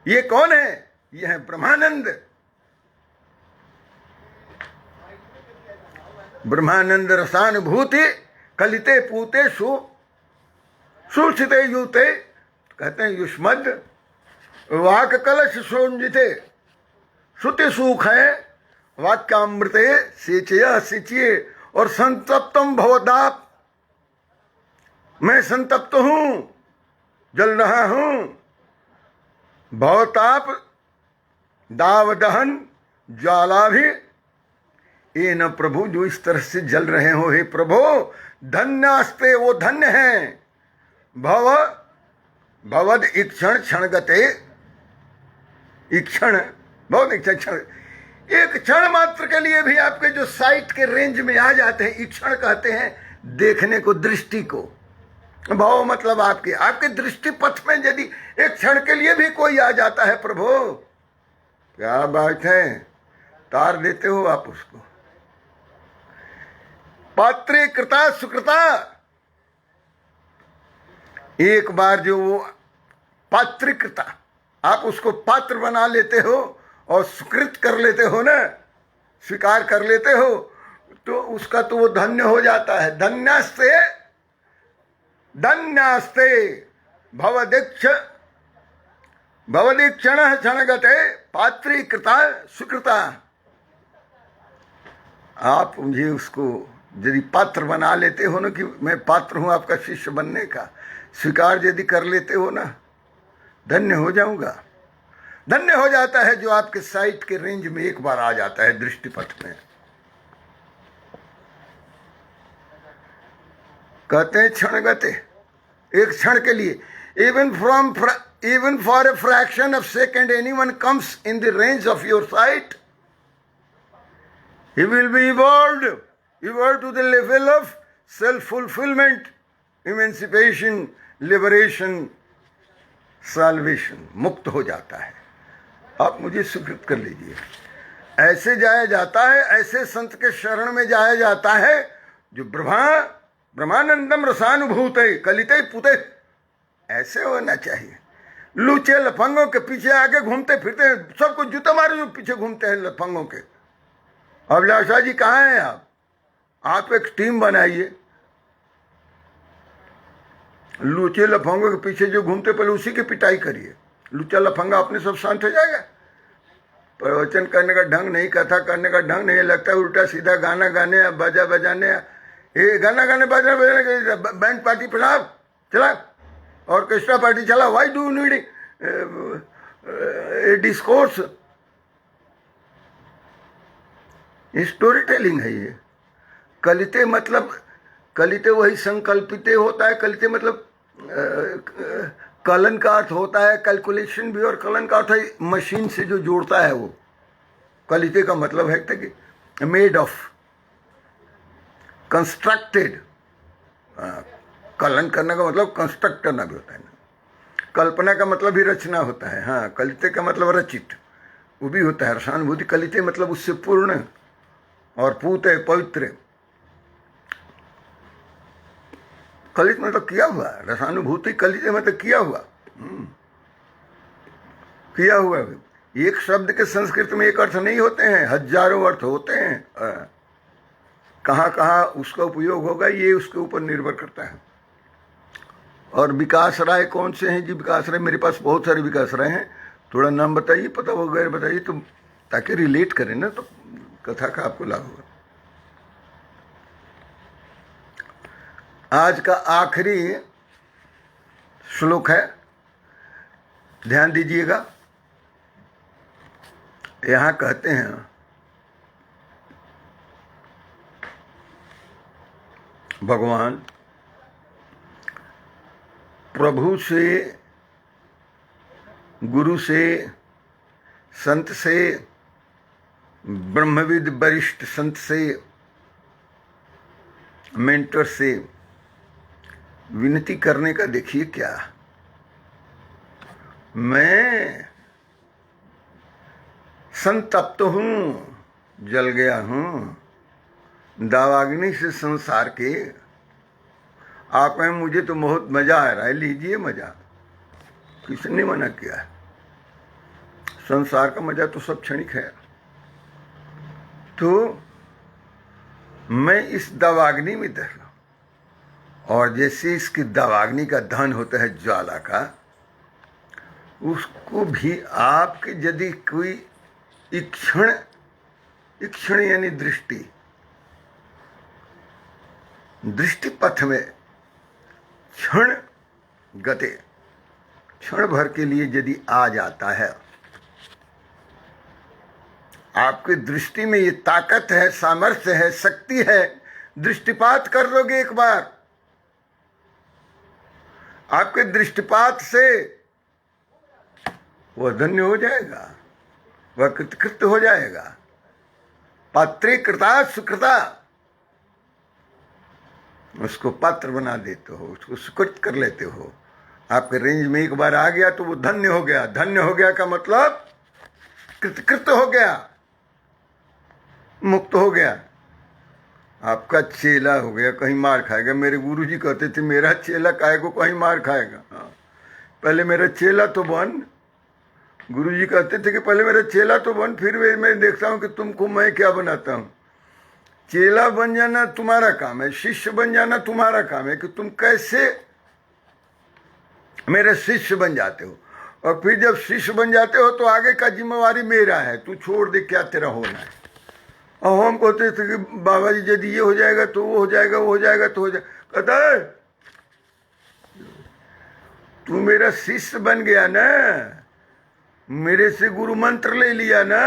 ये कौन है? ये है ब्रह्मानंद। ब्रह्मानंद रसानुभूति कलिते पूते सुचिते युते, कहते हैं युष्मद वाक कलश सोंजिते श्रुति सुख है वाक्यामृते सिंचय सिंचिए। और संतप्तम भवदाप, मैं संतप्त हूं, जल रहा हूं। भवताप दाव दहन ज्वाला भी, ये न प्रभु जो इस तरह से जल रहे हो, हे प्रभु धन्यास्ते, वो धन्य हैं। भवद इक्षण क्षण गते, इक्षण बहुत इच्छा क्षण, एक क्षण मात्र के लिए भी आपके जो साइट के रेंज में आ जाते हैं, ईक्षण कहते हैं देखने को, दृष्टि को। भाव मतलब आपके दृष्टि पथ में यदि एक क्षण के लिए भी कोई आ जाता है, प्रभु क्या बात है, तार देते हो आप उसको। पात्रे कृता सुकृता, एक बार जो वो पात्रिकृता, आप उसको पात्र बना लेते हो और सुकृत कर लेते हो ना, स्वीकार कर लेते हो, तो उसका तो वो धन्य हो जाता है। धन्यास्ते धन्यास्ते भवदीक्षण क्षणगते पात्रीकृता सुकृता। आप मुझे उसको यदि पात्र बना लेते हो ना, कि मैं पात्र हूं आपका शिष्य बनने का, स्वीकार यदि कर लेते हो ना, धन्य हो जाऊंगा। धन्य हो जाता है जो आपके साइट के रेंज में एक बार आ जाता है, दृष्टिपथ में। कहते हैं क्षणगते, एक क्षण के लिए, even for a fraction of second anyone comes in the range of your sight, he will be evolved to the level of self-fulfillment, emancipation, liberation, salvation, मुक्त हो जाता है। आप मुझे स्वीकृत कर लीजिए। ऐसे जाया जाता है, ऐसे संत के शरण में जाया जाता है जो ब्रह्मानंदम रसानुभूते कलिते पुते, ऐसे होना चाहिए। लूचे लफंगों के पीछे आगे घूमते फिरते, सबको जूता मारे जो पीछे घूमते हैं लफंगों के। अभिलाषा जी कहाँ हैं आप एक टीम बनाइए। लूचे लफंगों के पीछे जो घूमते, पहले उसी की पिटाई करिए। लूचा लफंगा अपने सब शांत हो जाएगा। प्रवचन करने का ढंग नहीं, कथा करने का ढंग नहीं, लगता है उल्टा सीधा गाना गाने या बाजा बजाने, ये गाना गाने बाजा बजाने, बैंड पार्टी चला, ऑर्केस्ट्रा पार्टी चला। Why do need a discourse? Story telling है ये। कलिते मतलब, कलिते वही संकल्पिते होता है। कलिते मतलब कलन का अर्थ होता है कैलकुलेशन भी, और कलन का अर्थ है मशीन से जो जोड़ता है वो। कलिते का मतलब है कि मेड ऑफ, कंस्ट्रक्टेड। कलन करने का मतलब कंस्ट्रक्ट करना भी होता है ना। कल्पना का मतलब भी रचना होता है। हाँ, कलिते का मतलब रचित, वो भी होता है। रसानुभूति कलिते मतलब उससे पूर्ण, और पूत है पवित्र। कलित मतलब किया हुआ, रसानुभूति कलिते मतलब किया हुआ, किया हुआ। एक शब्द के संस्कृत में एक अर्थ नहीं होते हैं, हजारों अर्थ होते हैं। कहाँ कहाँ उसका उपयोग होगा ये उसके ऊपर निर्भर करता है। और विकास राय कौन से हैं जी? विकास राय, मेरे पास बहुत सारे विकास राय हैं। थोड़ा नाम बताइए, पता वगैरह बताइए, तो ताकि रिलेट करें ना, तो कथा का आपको लाभ होगा। आज का आखिरी श्लोक है, ध्यान दीजिएगा। यहां कहते हैं, भगवान प्रभु से, गुरु से, संत से, ब्रह्मविद वरिष्ठ संत से, मेंटर से विनती करने का देखिए क्या। मैं संतप्त हूँ, जल गया हूँ दावाग्नि से संसार के। आप में मुझे तो बहुत मजा आ रहा है, लीजिए मजा। किसने मना किया है? संसार का मजा तो सब क्षणिक है। तो मैं इस दावाग्नि में दह रहा हूं, और जैसे इसकी दावाग्नि का दहन होता है ज्वाला का, उसको भी आपके यदि कोई इक्षण यानी दृष्टि पथ में क्षण गते, क्षण भर के लिए यदि आ जाता है, आपकी दृष्टि में ये ताकत है, सामर्थ्य है, शक्ति है, दृष्टिपात कर लोगे एक बार, आपके दृष्टिपात से वह धन्य हो जाएगा, वह कृतकृत्य हो जाएगा। पात्रीकृता सुकृता, उसको पात्र बना देते हो, उसको सुकृत कर लेते हो। आपके रेंज में एक बार आ गया तो वो धन्य हो गया। धन्य हो गया का मतलब कृतकृत हो गया, मुक्त हो गया, आपका चेला हो गया। कहीं मार खाएगा। मेरे गुरुजी कहते थे मेरा चेला काहे को कहीं मार खाएगा। हाँ, पहले मेरा चेला तो बन। गुरुजी कहते थे कि पहले मेरा चेला तो बन, फिर मैं देखता हूँ कि तुमको मैं क्या बनाता हूँ। चेला बन जाना तुम्हारा काम है, शिष्य बन जाना तुम्हारा काम है कि तुम कैसे मेरे शिष्य बन जाते हो। और फिर जब शिष्य बन जाते हो तो आगे का जिम्मेवारी मेरा है, तू छोड़ दे क्या तेरा होना है। और हम कहते थे कि बाबा जी यदि ये हो जाएगा तो वो हो जाएगा, वो हो जाएगा तो हो जाएगा। कहता है तू मेरा शिष्य बन गया ना, मेरे से गुरु मंत्र ले लिया ना,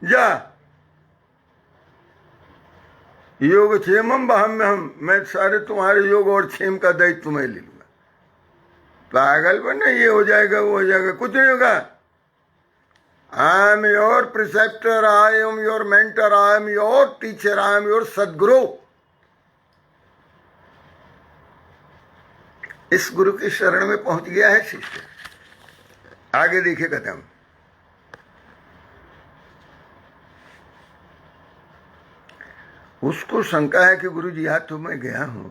जा योग क्षेमम बहम्यहम, मैं सारे तुम्हारे योग और क्षेम का दायित्व मैं ले लूंगा। पागल बने, ये हो जाएगा वो हो जाएगा, कुछ नहीं होगा। I am your preceptor, I am your mentor, I am your teacher, I am your सदगुरु। इस गुरु की शरण में पहुंच गया है शिष्य। आगे देखिए कदम। उसको शंका है कि गुरु जी आज तो मैं गया हूं,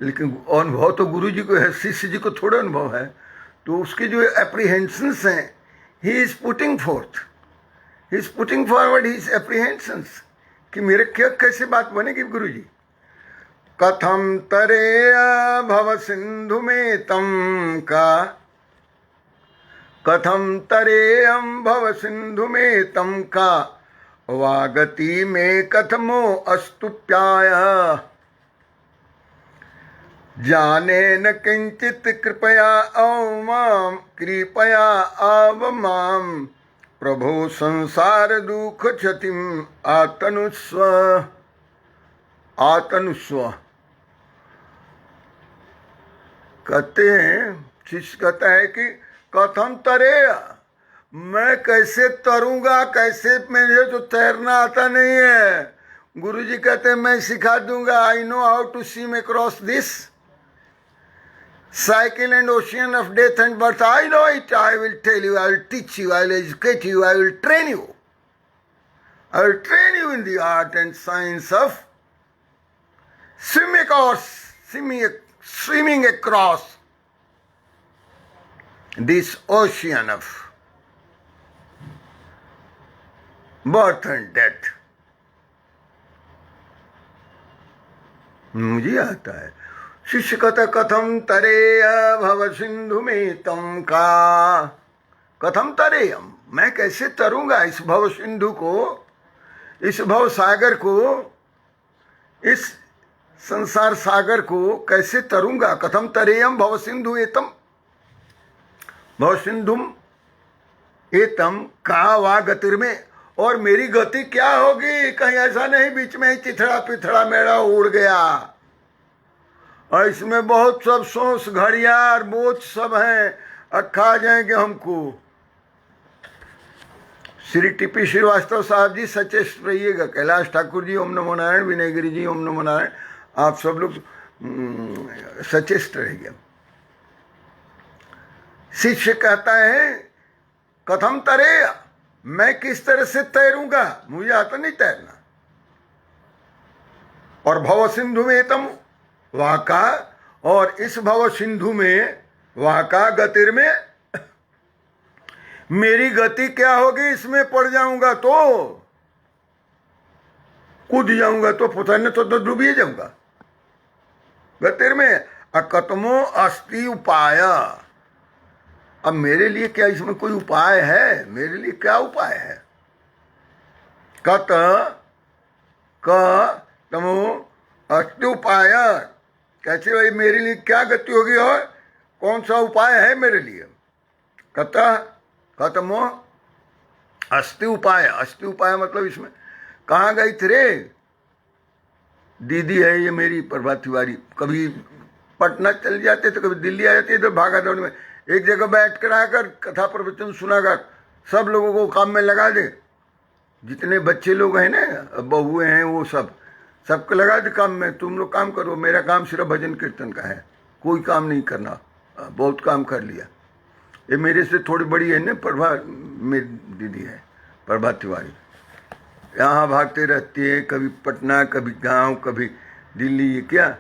लेकिन अनुभव तो गुरु जी को है, शिष्य जी को थोड़ा अनुभव है। तो उसके जो एप्रीहेंशंस हैं, he is putting fourth, he is putting forward his apprehensions कि मेरे क्या कैसे बात बनेगी गुरु जी। कथम तरे भव सिंधु में तम का, कथम तरे भव सिंधु में तम का, वागति में कथमो अस्तुप्याय, जाने न किंचित कृपया अवमाम, कृपया अवमाम, प्रभो संसार दुख क्षतिम आतनुस्व, आतनुस्व। कहते हैं, शिष्य कहता है कि कथम तरे, मैं कैसे तरूंगा, कैसे, मुझे तो तैरना आता नहीं है। गुरुजी कहते हैं मैं सिखा दूंगा, I know how to swim across this cycle and ocean of death and birth. I know it. I will tell you, I will teach you, I will educate you, I will train you. I will train you in the art and science of swimming across this ocean of birth and death. मुझे आता है। शिष्य कहता कथम तरे भव सिंधु में तम का, कथम तरे, मैं कैसे तरूंगा इस भव सिंधु को, इस भव सागर को, इस संसार सागर को कैसे तरूंगा। कथम तरेयम भव सिंधु एतम, भव सिंधुम एतम का वा गतिर में, और मेरी गति क्या होगी। कहीं ऐसा नहीं बीच में ही चिथड़ा पिथड़ा मेरा उड़ गया। और इसमें बहुत सब सोच घड़ियार बोझ सब हैं, और खा जाएंगे हमको। श्री टीपी श्रीवास्तव साहब जी सचेत रहिएगा, कैलाश ठाकुर जी ओम नमो नारायण, विनय गिरी जी ओम नमो नारायण, आप सब लोग सचेत रहिएगा। शिष्य कहता है कथम तरे, मैं किस तरह से तैरूंगा, मुझे आता नहीं तैरना। और भव सिंधु में तम, वाका, और इस भव सिंधु में वाका गतिर में मेरी गति क्या होगी। इसमें पड़ जाऊंगा तो कूद जाऊंगा तो पता नहीं तो डूब ही जाऊंगा गतिर में। अकतमो अस्ति उपाय, अब मेरे लिए क्या इसमें कोई उपाय है, मेरे लिए क्या उपाय है। कत क तमो अस्ति उपाय, कैसे भाई मेरे लिए क्या गति होगी और कौन सा उपाय है मेरे लिए। कतमो अस्ति उपाय, अस्ति उपाय मतलब इसमें कहाँ गई थे रे। दीदी है ये मेरी प्रभात तिवारी, कभी पटना चल जाते तो कभी दिल्ली आ जाती है, तो भागा दौड़ में एक जगह बैठ कर आकर कथा प्रवचन सुनाकर सब लोगों को काम में लगा दे। जितने बच्चे लोग हैं ना, बहुए हैं, वो सबको लगा दे काम में, तुम लोग काम करो, मेरा काम सिर्फ भजन कीर्तन का है, कोई काम नहीं करना। बहुत काम कर लिया। ये मेरे से थोड़ी बड़ी है ना, प्रभा मेरी दीदी है, प्रभा तिवारी, यहाँ भागते रहती है, कभी पटना, कभी गांव, कभी दिल्ली। ये क्या,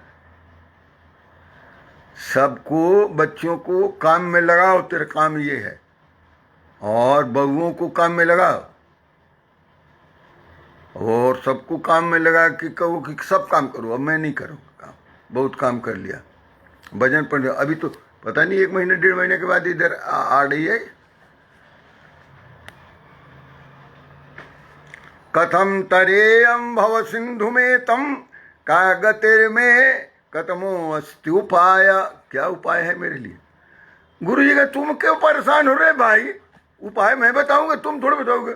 सबको बच्चों को काम में लगाओ, तेरा काम ये है, और बहुओं को काम में लगाओ, और सबको काम में लगा के कहो कि सब काम करो। अब मैं नहीं करूँगा काम, बहुत काम कर लिया। भजन पढ़, अभी तो पता नहीं 1 महीने 1.5 महीने के बाद इधर आ रही है। कथम तरेयम भव सिंधु में तम कागतिर्मे कतमो अस्ति उपाय। क्या उपाय है मेरे लिए? गुरु जी का, तुम क्यों परेशान हो रहे भाई? उपाय मैं बताऊंगा, तुम थोड़ा बताओगे।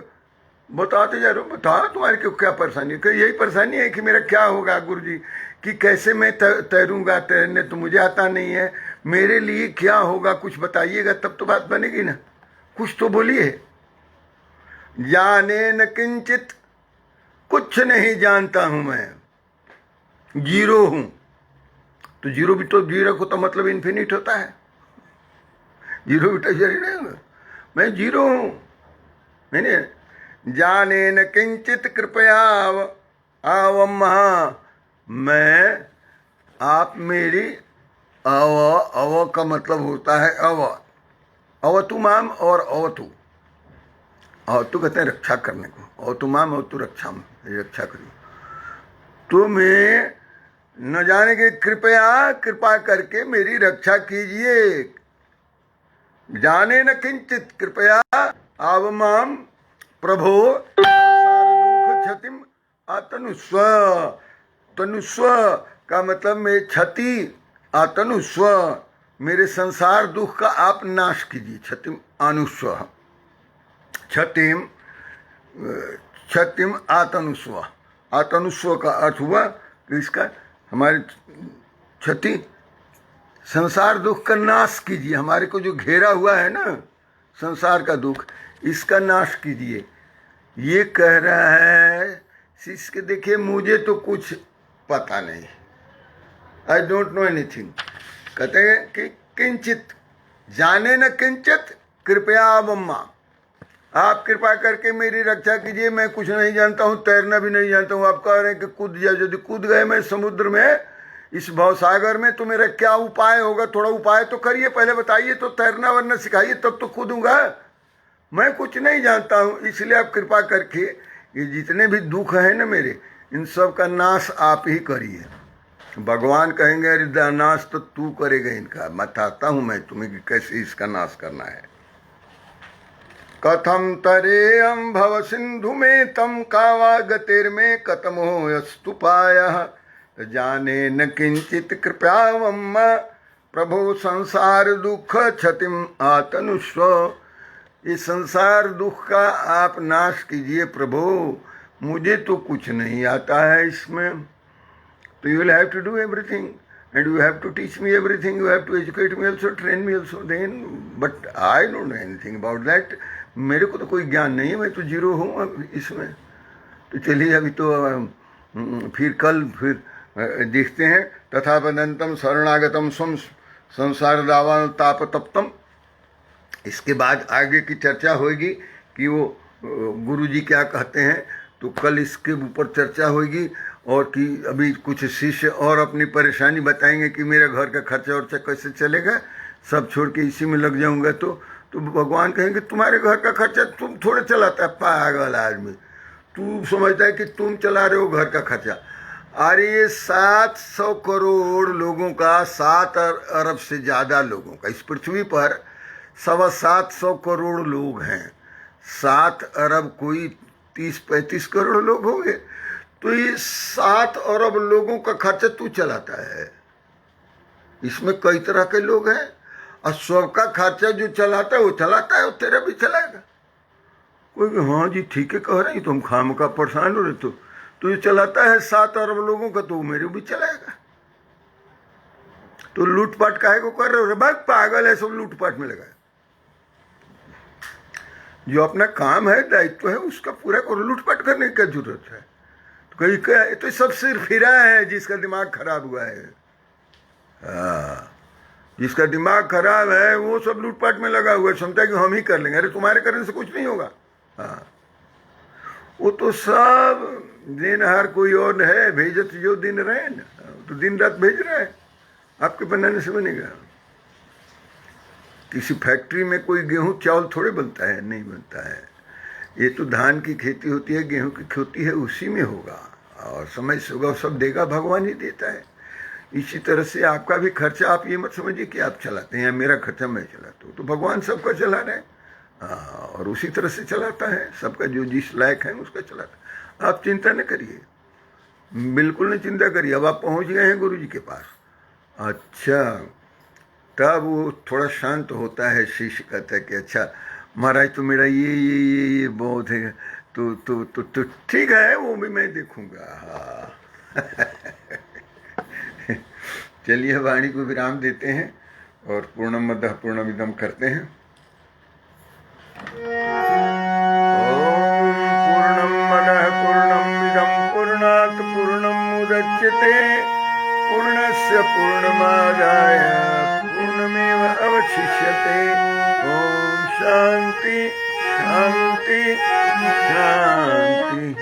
बताते जा रहे हो, बताओ तुम्हारी क्यों, क्या परेशानी है? यही परेशानी है कि मेरा क्या होगा गुरु जी, कि कैसे मैं तैरूंगा, तैरने तो मुझे आता नहीं है, मेरे लिए क्या होगा, कुछ बताइएगा तब तो बात बनेगी ना, कुछ तो बोलिए। जाने न किंचित, कुछ नहीं जानता हूं मैं, जीरो हूं। तो जीरो भी तो, जीरो को तो मतलब इन्फिनिट होता है, जीरो भी तो शरीर नहीं होगा, मैं जीरो हूं। मैंने जाने न किंचित कृपया आवम, मैं, आप मेरी, अव का मतलब होता है अवतु माम और अवतु। अवतु कहते हैं रक्षा करने को, अवतु माम अवतु रक्षा, रक्षा करिए। तो मैं न जाने के, कृपा करके मेरी रक्षा कीजिए। जाने न किंचित कृपया आवमाम प्रभो दुख क्षतिम आतनुस्व। तनुस्व का मतलब मैं क्षति, आतनुस्व, मेरे संसार दुख का आप नाश कीजिए। क्षतिम अनुस्व, क्षतिम क्षतिम आतनुस्व। आतनुस्व का अर्थ हुआ कि इसका, हमारे क्षति, संसार दुख का नाश कीजिए। हमारे को जो घेरा हुआ है ना संसार का दुख, इसका नाश कीजिए। ये कह रहा है शिष्य के, देखिए मुझे तो कुछ पता नहीं, आई डोंट नो एनीथिंग। कहते हैं कि किंचित, जाने न किंचित कृपया अवम्मा, आप कृपा करके मेरी रक्षा कीजिए, मैं कुछ नहीं जानता हूँ, तैरना भी नहीं जानता हूँ। आप कह रहे हैं कि कूद जाए, यदि कूद गए मैं समुद्र में, इस भवसागर में, तो मेरा क्या उपाय होगा? थोड़ा उपाय तो करिए, पहले बताइए तो, तैरना वरना सिखाइए तब तो कूदूंगा। मैं कुछ नहीं जानता हूँ, इसलिए आप कृपा करके ये जितने भी दुख हैं ना मेरे, इन सब का नाश आप ही करिए। भगवान कहेंगे अरे नाश तो तू करेगा इनका, बताता हूँ मैं तुम्हें कि कैसे इसका नाश करना है। कथम तरेयम भव सिंधु में तम कावा गतिर्मे कतमो यस्तुपायः। जाने न किंचित कृपयावम प्रभु संसार दुख क्षतिम आतनुस्व। इस संसार दुख का आप नाश कीजिए प्रभु, मुझे तो कुछ नहीं आता है इसमें। तो you will have to do everything and you have to teach me everything, you have to educate me also, train me also, then but I don't know anything about that. मेरे को तो कोई ज्ञान नहीं है, मैं तो जीरो हूँ इसमें। तो चलिए अभी तो फिर कल फिर देखते हैं। तथा वदंतम शरणागतम स्वम संसार दावा ताप तप्तम। इसके बाद आगे की चर्चा होगी कि वो गुरु जी क्या कहते हैं, तो कल इसके ऊपर चर्चा होगी। और कि अभी कुछ शिष्य और अपनी परेशानी बताएंगे कि मेरा घर का खर्चा वर्चा कैसे चलेगा, सब छोड़ के इसी में लग जाऊंगा। तो भगवान कहेंगे तुम्हारे घर का खर्चा तुम थोड़े चलाता है, पागल आदमी, तू समझता है कि तुम चला रहे हो घर का खर्चा। अरे ये 700 करोड़ लोगों का, 7 अरब से ज़्यादा लोगों का, इस पृथ्वी पर 725 करोड़ लोग हैं। 7 अरब कोई 30-35 करोड़ लोग होंगे, तो ये 7 अरब लोगों का खर्चा तू चलाता है। इसमें कई तरह के लोग हैं, और सबका खर्चा जो चलाता है वो चलाता है, वो तेरा भी चलाएगा। कोई हाँ जी ठीक है कह रहे हैं, तुम खाम का परेशान हो रहे, तो ये चलाता है 7 अरब लोगों का, तो मेरे भी चलाएगा। तो लूटपाट काहे को कर रहे हो? भाई पागल है, सब लूटपाट में लगा है। जो अपना काम है, दायित्व है, उसका पूरा करो। लूटपाट करने की क्या जरूरत है? तो कहीं क्या, तो सब सिर्फ फिरा है जिसका दिमाग खराब हुआ है। हाँ, जिसका दिमाग खराब है वो सब लूटपाट में लगा हुआ है, समझता है कि हम ही कर लेंगे। अरे तुम्हारे करने से कुछ नहीं होगा। हाँ, वो तो सब देनहार कोई और है, भेजत जो दिन रहे ना, तो दिन रात भेज रहा है, आपके बनाने से बनेगा? किसी फैक्ट्री में कोई गेहूं चावल थोड़े बनता है, नहीं बनता है। ये तो धान की खेती होती है, गेहूं की खेती है, उसी में होगा और समय से होगा, सब देगा, भगवान ही देता है। इसी तरह से आपका भी खर्चा, आप ये मत समझिए कि आप चलाते हैं या मेरा खर्चा मैं चलाता हूँ, तो भगवान सबका चला रहा है। हाँ, और उसी तरह से चलाता है, सबका जो जिस लायक है उसका चलाता है। आप चिंता न करिए, बिल्कुल न चिंता करिए। अब आप पहुँच गए हैं गुरु जी के पास, अच्छा, तब वो थोड़ा शांत होता है। शिष्य कहता है कि अच्छा महाराज, तो मेरा ये बहुत है, तो ठीक है, वो भी मैं देखूंगा। हाँ चलिए, वाणी को विराम देते हैं और पूर्णमदः पूर्णमिदं करते हैं। ओम पूर्णमदः पूर्णमिदं पूर्णात् पूर्णमुदच्यते पूर्णस्य पूर्णमादाय पूर्णमेव अवशिष्यते। ओम शांति शांति शांति।